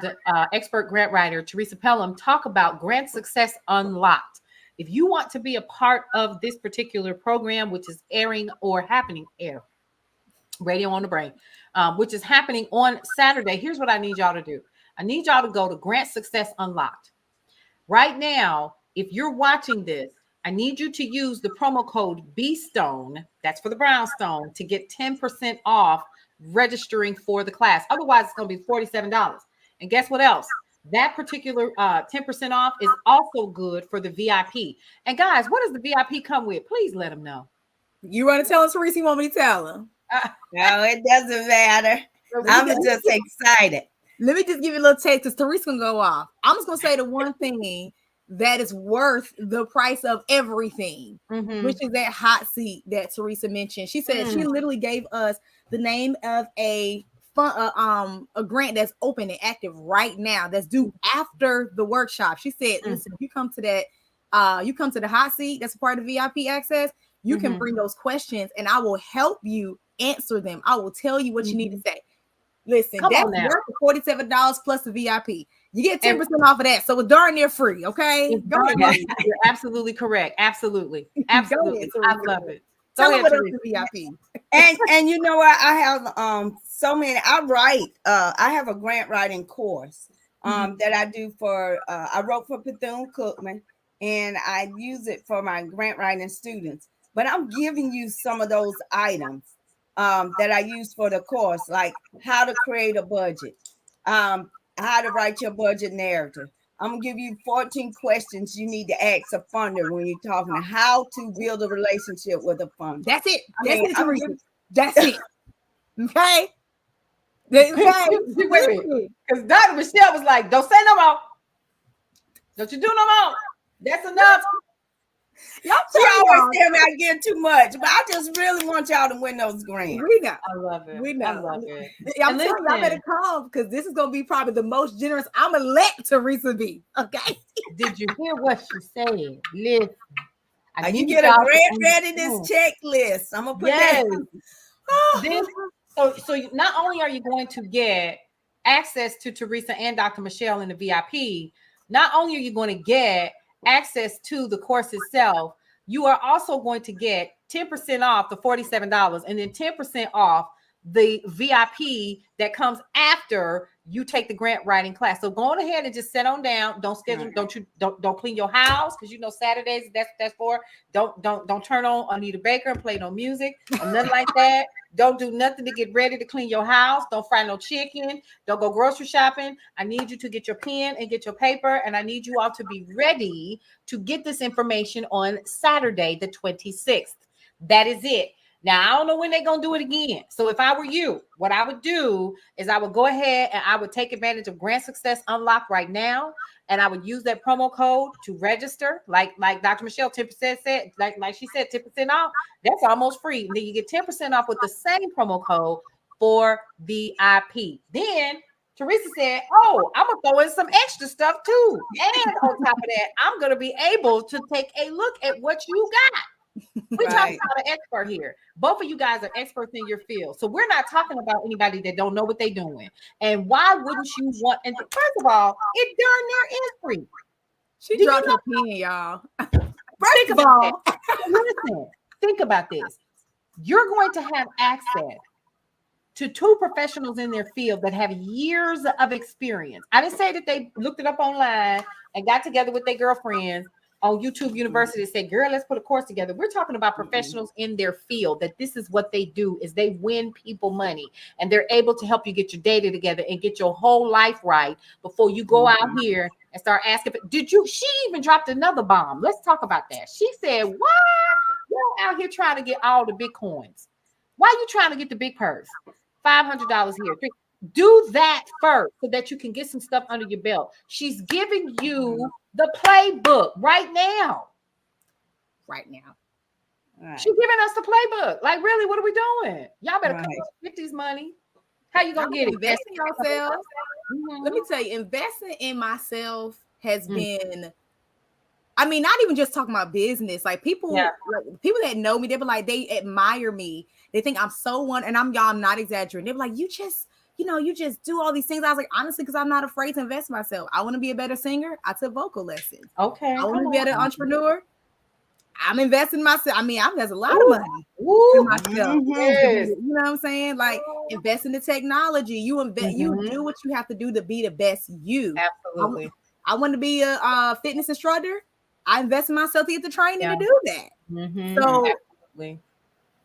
Speaker 1: expert grant writer Teresa Pelham, talk about Grant Success Unlocked. If you want to be a part of this particular program, which is airing or happening, Radio on the Brain, which is happening on Saturday, here's what I need y'all to do. I need y'all to go to Grant Success Unlocked. Right now, if you're watching this, I need you to use the promo code BStone, that's for the brownstone, to get 10% off registering for the class. Otherwise, it's going to be $47. And guess what else? That particular 10% off is also good for the VIP. And guys, what does the VIP come with? Please let them know.
Speaker 2: You want to tell us, Teresa? You want me to tell them?
Speaker 3: No, it doesn't matter. I'm just excited.
Speaker 2: Let me just give you a little taste because Teresa can go off. I'm just going to say the one thing that is worth the price of everything, which is that hot seat that Teresa mentioned. She said she literally gave us the name of a grant that's open and active right now that's due after the workshop. She said, listen, if you come to that, you come to the hot seat, that's a part of VIP access, you can bring those questions and I will help you answer them. I will tell you what you need to say. Listen, that's worth $47 plus the VIP. You get 10% off of that. So it's darn near free. Okay.
Speaker 1: Go ahead. You're absolutely correct. Absolutely. Absolutely. I love it.
Speaker 2: Tell them what else is VIP.
Speaker 3: And you know what? I have so many. I have a grant writing course that I do for I wrote for Bethune-Cookman and I use it for my grant writing students. But I'm giving you some of those items that I use for the course, like how to create a budget, how to write your budget narrative. I'm gonna give you 14 questions you need to ask a funder when you're talking to how to build a relationship with a funder.
Speaker 2: That's it. That's it. Okay.
Speaker 1: Because Dr. Michele was like, don't say no more. Don't you do no more. That's enough.
Speaker 3: She always tell me I get too much, but I just really want y'all to win those grants.
Speaker 2: We know.
Speaker 1: I love it.
Speaker 2: We know.
Speaker 1: I love it.
Speaker 2: I'm telling you, I better come because this is going to be probably the most generous I'm going to let Teresa be. Okay.
Speaker 1: Did you hear what she said? Listen.
Speaker 3: You get a grant readiness checklist. I'm going to put that.
Speaker 1: So not only are you going to get access to Teresa and Dr. Michele in the VIP, not only are you going to get access to the course itself, you are also going to get 10% off the $47 and then 10% off the VIP that comes after you take the grant writing class. So go on ahead and just sit on down. Don't schedule, don't clean your house because you know Saturdays that's for. Don't turn on Anita Baker and play no music or nothing like that. Don't do nothing to get ready to clean your house. Don't fry no chicken. Don't go grocery shopping. I need you to get your pen and get your paper, and I need you all to be ready to get this information on Saturday, the 26th. That is it. Now, I don't know when they're going to do it again. So if I were you, what I would do is I would go ahead and I would take advantage of Grant Success Unlocked right now. And I would use that promo code to register. Like Dr. Michele, 10% said, like she said, 10% off. That's almost free. And then you get 10% off with the same promo code for VIP. Then Teresa said, oh, I'm going to throw in some extra stuff too. And on top of that, I'm going to be able to take a look at what you got. We're talking about an expert here. Both of you guys are experts in your field. So we're not talking about anybody that don't know what they're doing. And why wouldn't you want, and first of all, it darn near is free.
Speaker 2: She dropped her pen, y'all.
Speaker 1: Think about that. Listen, think about this. You're going to have access to two professionals in their field that have years of experience. I didn't say that they looked it up online and got together with their girlfriends on YouTube University and said, girl, let's put a course together. We're talking about professionals in their field, that this is what they do, is they win people money, and they're able to help you get your data together and get your whole life right before you go out here and start asking. She even dropped another bomb. Let's talk about that. She said, why you're out here trying to get all the Bitcoins? Why are you trying to get the big purse? $500 here. Do that first so that you can get some stuff under your belt. She's giving you the playbook right now.
Speaker 2: Right now.
Speaker 3: Right.
Speaker 1: She's giving us the playbook. Like, really, what are we doing? Y'all better
Speaker 3: Right.
Speaker 1: come up with these money. How you gonna get it?
Speaker 2: Invest in yourself.
Speaker 1: Mhm.
Speaker 2: Let me tell you, investing in myself has been. I mean, not even just talking about business. Like people, like, people that know me, they be like, they admire me. They think I'm so one, and I'm not exaggerating. They're like, you just do all these things. I was like, honestly, because I'm not afraid to invest in myself. I want to be a better singer. I took vocal lessons.
Speaker 1: Okay.
Speaker 2: I want to be a better entrepreneur. I'm investing in myself. I mean, there's a lot of money
Speaker 1: Ooh.
Speaker 2: in myself.
Speaker 1: Yes.
Speaker 2: You know what I'm saying? Like invest in the technology. You invest. You do what you have to do to be the best you.
Speaker 1: Absolutely.
Speaker 2: I want to be a fitness instructor. I invest in myself to get the training to do that. So
Speaker 1: absolutely.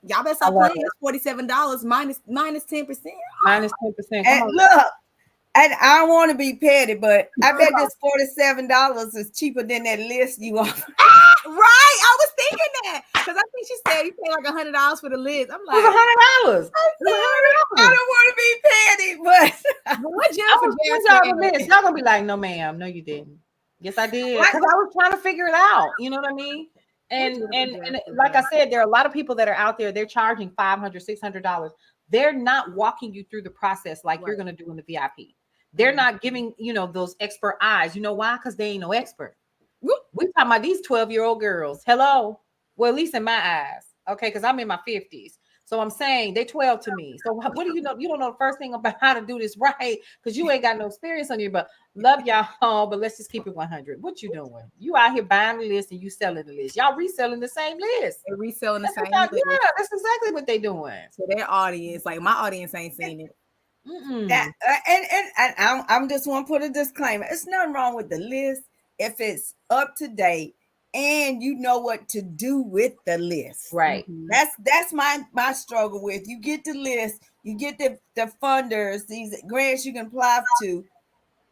Speaker 2: Y'all better stop playing. It's $47 minus 10%.
Speaker 1: Minus 10%.
Speaker 3: And look, and I don't want to be petty, but I bet this $47 is cheaper than that list you offer.
Speaker 2: Right, I was thinking that because I think she said you pay like $100 for the list. I'm like,
Speaker 1: $100.
Speaker 3: I don't want to be petty, but
Speaker 2: what
Speaker 1: y'all list? Y'all gonna be like, no, ma'am, no, you didn't. Yes, I did. Because I was trying to figure it out. You know what I mean? And like I said, there are a lot of people that are out there. They're charging $500, $600. They're not walking you through the process like you're gonna do in the VIP. They're not giving those expert eyes. You know why? Because they ain't no expert. We talking about these 12-year-old girls. Hello. Well, at least in my eyes. Okay, because I'm in my 50s. So I'm saying they 12 to me. So what do you know? You don't know the first thing about how to do this right because you ain't got no experience on you. But love y'all, but let's just keep it 100. What you doing? You out here buying the list and you selling the list. Y'all reselling the same list.
Speaker 2: They're reselling the same
Speaker 1: list. Yeah, that's exactly what they doing.
Speaker 2: So their audience, like my audience ain't seen it.
Speaker 3: That, and I'm just want to put a disclaimer. It's nothing wrong with the list if it's up to date and you know what to do with the list.
Speaker 1: Right.
Speaker 3: That's my struggle with. You get the list, you get the funders, these grants you can apply to,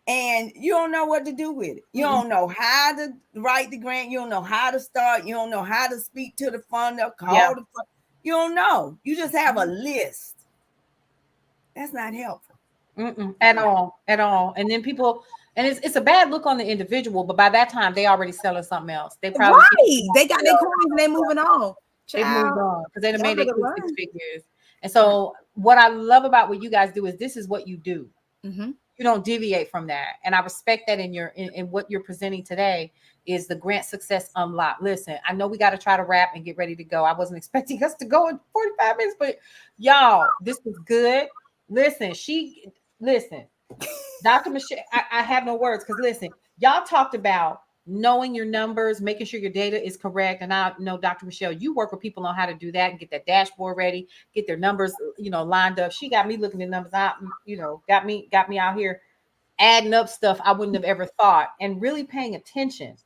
Speaker 3: and you don't know what to do with it. You don't know how to write the grant. You don't know how to start. You don't know how to speak to the funder, call the funder. You don't know. You just have a list. That's not helpful.
Speaker 1: At all. And then people, and it's a bad look on the individual, but by that time they already selling something else. They probably
Speaker 2: they got their coins and they moving on.
Speaker 1: They moved on because they made their 6 figures. And so what I love about what you guys do is this is what you do. You don't deviate from that. And I respect that in what you're presenting today is the Grant Success Unlock. Listen, I know we got to try to wrap and get ready to go. I wasn't expecting us to go in 45 minutes, but y'all, this was good. Listen, Dr. Michele, I have no words because listen, y'all talked about knowing your numbers, making sure your data is correct. And I know, Dr. Michele, you work with people on how to do that and get that dashboard ready, get their numbers, lined up. She got me looking at numbers out, got me out here adding up stuff I wouldn't have ever thought and really paying attention.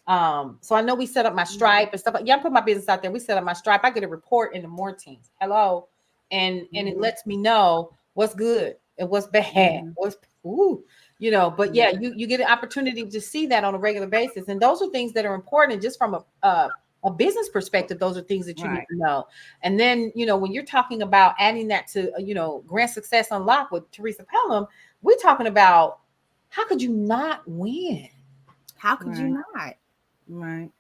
Speaker 1: So I know we set up my Stripe and stuff. I'm putting my business out there. We set up my Stripe. I get a report in the morning. Hello. And it lets me know what's good and what's bad, but yeah, you get an opportunity to see that on a regular basis. And those are things that are important just from a business perspective. Those are things that you need to know. And then, when you're talking about adding that to, Grant Success Unlock with Teresa Pelham, we're talking about how could you not win?
Speaker 2: How could you not?
Speaker 3: Right.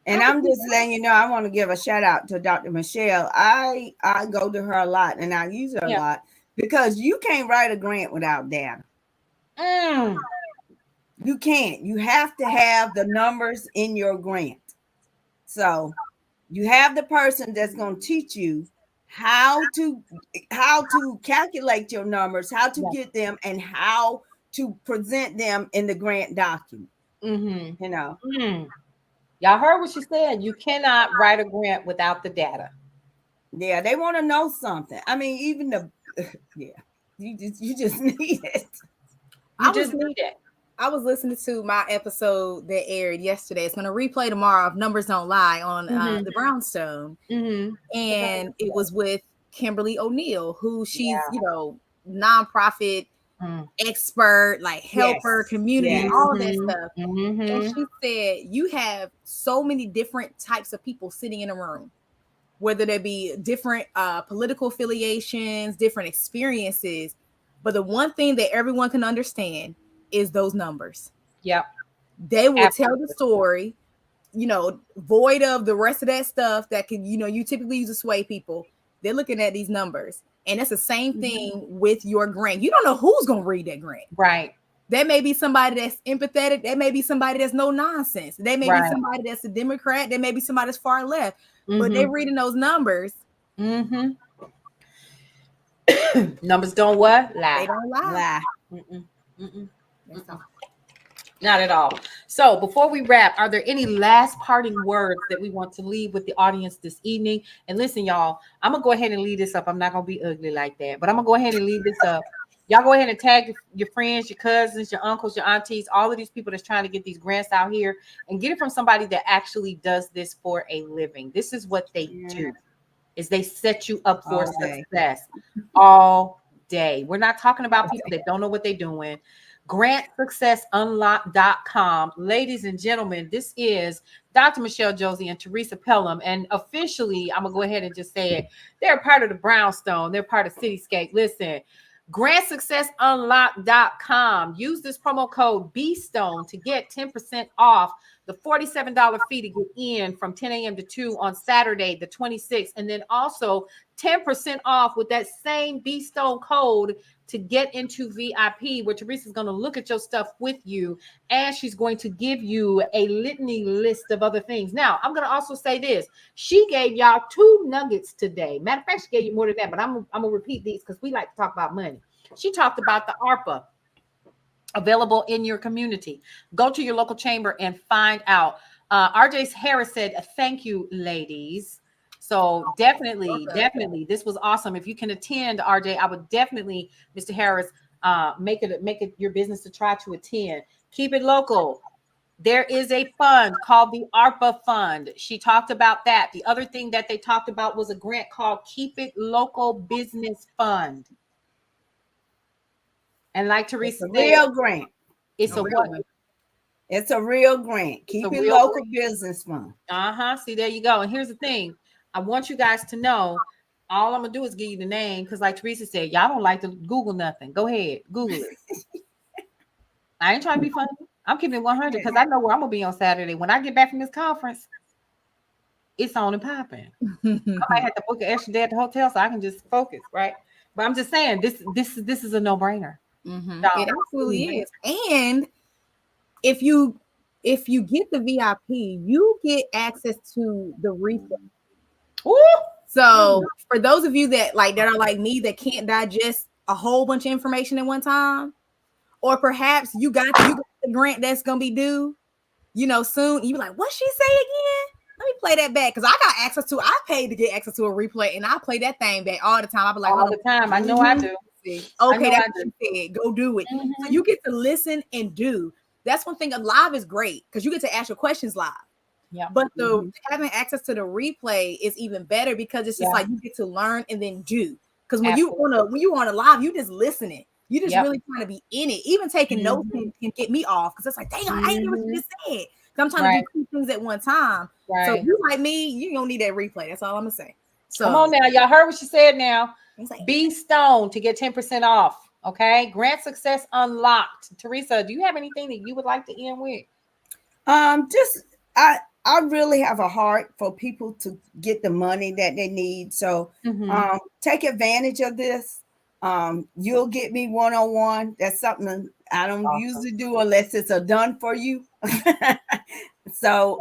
Speaker 3: And I'm just letting you know, I want to give a shout out to Dr. Michele. I go to her a lot and I use her a lot because you can't write a grant without data. You can't. You have to have the numbers in your grant. So you have the person that's going to teach you how to calculate your numbers, how to get them, and how to present them in the grant document.
Speaker 1: Y'all heard what she said. You cannot write a grant without the data.
Speaker 3: Yeah, they want to know something. I mean, even you just need it.
Speaker 1: You just need it.
Speaker 2: I was listening to my episode that aired yesterday. It's going to replay tomorrow if numbers don't lie on the Brownstone. And it was with Kimberly O'Neill, who she's, nonprofit expert, like helper, community, all of that stuff. And she said, you have so many different types of people sitting in a room, whether they be different political affiliations, different experiences. But the one thing that everyone can understand is those numbers.
Speaker 1: Yep.
Speaker 2: they will tell
Speaker 1: Absolutely.
Speaker 2: the story, void of the rest of that stuff that can, you typically use to sway people. They're looking at these numbers. And it's the same thing with your grant. You don't know who's going to read that grant.
Speaker 1: Right.
Speaker 2: There may be somebody that's empathetic. There may be somebody that's no nonsense. There may be somebody that's a Democrat. There may be somebody that's far left. But they're reading those numbers.
Speaker 1: Numbers don't what? Lie.
Speaker 2: They don't lie.
Speaker 1: Not at all. So before we wrap, are there any last parting words that we want to leave with the audience this evening? And listen, y'all, I'm going to go ahead and leave this up. I'm not going to be ugly like that, but I'm going to go ahead and leave this up. Y'all go ahead and tag your friends, your cousins, your uncles, your aunties, all of these people that's trying to get these grants out here, and get it from somebody that actually does this for a living. This is what they do, is they set you up for success all day. We're not talking about people that don't know what they're doing. GrantSuccessUnlock.com. Ladies and gentlemen, this is Dr. Michele, Josey, and Teresa Pelham. And officially, I'm going to go ahead and just say it. They're part of the Brownstone. They're part of Cityscape. Listen, GrantSuccessUnlock.com. Use this promo code BStone to get 10% off the $47 fee to get in from 10 a.m. to 2 on Saturday, the 26th. And then also 10% off with that same BStone code to get into VIP, where Teresa's going to look at your stuff with you, and she's going to give you a litany list of other things. Now, I'm going to also say this. She gave y'all 2 nuggets today. Matter of fact, she gave you more than that, but I'm going to repeat these because we like to talk about money. She talked about the ARPA available in your community. Go to your local chamber and find out. RJ Harris said, thank you, ladies. So definitely, this was awesome. If you can attend, RJ, I would definitely, Mr. Harris, make it your business to try to attend. Keep it local. There is a fund called the ARPA Fund. She talked about that. The other thing that they talked about was a grant called Keep It Local Business Fund. And like Teresa said,
Speaker 3: real grant.
Speaker 1: It's a what?
Speaker 3: It's a real grant. Keep It Local Business Fund.
Speaker 1: See, there you go. And here's the thing. I want you guys to know, all I'm going to do is give you the name, because like Teresa said, y'all don't like to Google nothing. Go ahead. Google it. I ain't trying to be funny. I'm keeping it 100 because I know where I'm going to be on Saturday. When I get back from this conference, it's on and popping. I might have to book an extra day at the hotel so I can just focus, right? But I'm just saying, this is a no-brainer.
Speaker 2: It absolutely is. And if you get the VIP, you get access to the replay. Ooh. So for those of you that are like me, that can't digest a whole bunch of information at one time, or perhaps you got the grant that's gonna be due, soon, you be like, what she say again? Let me play that back, because I got access to. I paid to get access to a replay, and I play that thing back all the time. I be like,
Speaker 1: all the time. I know I do.
Speaker 2: Okay, that's what you said. Go do it. So you get to listen and do. That's one thing. Live is great because you get to ask your questions live. Yeah. But having access to the replay is even better, because it's just like you get to learn and then do. Because when you on a live, you just listening. You just really trying to be in it. Even taking notes can get me off, because it's like, dang, I ain't hear what you just said. I'm trying to do 2 things at one time. Right. So if you like me, you don't need that replay. That's all I'm gonna say. So
Speaker 1: come on now, y'all heard what she said. Now be stoned to get 10% off. Okay, Grant Success Unlocked. Teresa, do you have anything that you would like to end with?
Speaker 3: I really have a heart for people to get the money that they need. So take advantage of this. You'll get me one-on-one. That's something I don't usually do unless it's a done for you. So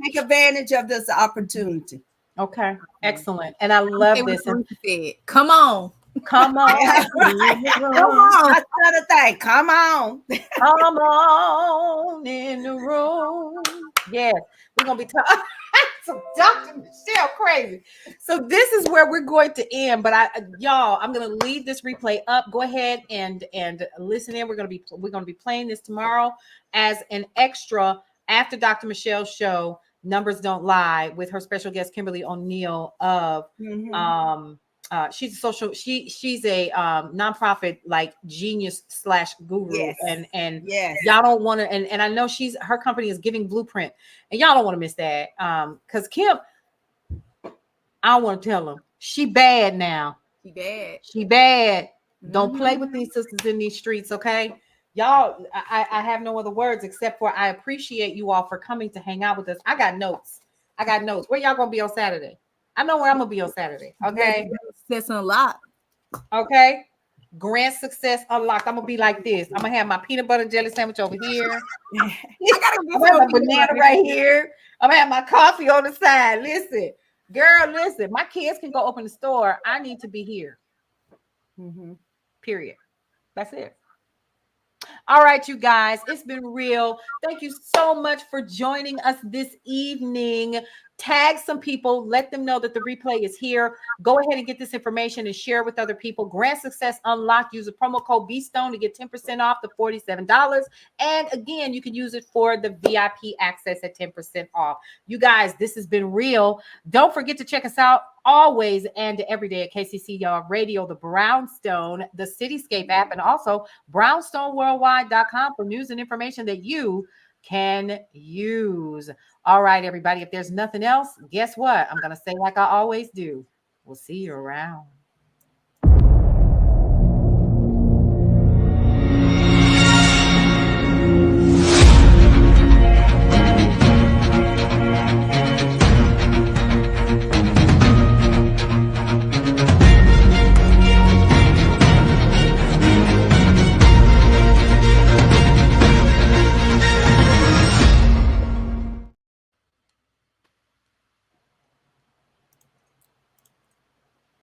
Speaker 3: take advantage of this opportunity.
Speaker 1: Okay, excellent. And I love this.
Speaker 2: Come on.
Speaker 1: Come on.
Speaker 3: Come on. That's another thing. Come on.
Speaker 1: Come on in the room. Yes, we're going to be talking. So Dr. Michele crazy. So this is where we're going to end. But y'all, I'm going to leave this replay up. Go ahead and listen in. We're going to be playing this tomorrow as an extra after Dr. Michele's show, Numbers Don't Lie, with her special guest Kimberly O'Neill of she's a nonprofit like genius / guru. And y'all don't want to, and I know her company is Giving Blueprint, and y'all don't want to miss that. Because Kim, I don't want to tell them she bad now.
Speaker 2: She bad.
Speaker 1: Don't play with these sisters in these streets, okay? Y'all, I have no other words except for I appreciate you all for coming to hang out with us. I got notes. Where y'all gonna be on Saturday? I know where I'm gonna be on Saturday. Okay.
Speaker 2: That's a lot.
Speaker 1: Okay. Grant success unlocked. I'm gonna be like this. I'm gonna have my peanut butter jelly sandwich over here.
Speaker 2: I gotta
Speaker 1: I'm gonna have a banana right here. I'm gonna have my coffee on the side. Listen, girl, listen. My kids can go open the store. I need to be here. Period. That's it. All right, you guys, it's been real. Thank you so much for joining us this evening. Tag some people, let them know that the replay is here. Go ahead and get this information and share with other people. Grant Success Unlocked. Use a promo code BStone to get 10% off the $47. And again, you can use it for the VIP access at 10% off. You guys, this has been real. Don't forget to check us out always and every day at KCC Radio, the Brownstone, the Cityscape app, and also brownstoneworldwide.com for news and information that you can use. All right, everybody. If there's nothing else, guess what? I'm going to say like I always do. We'll see you around.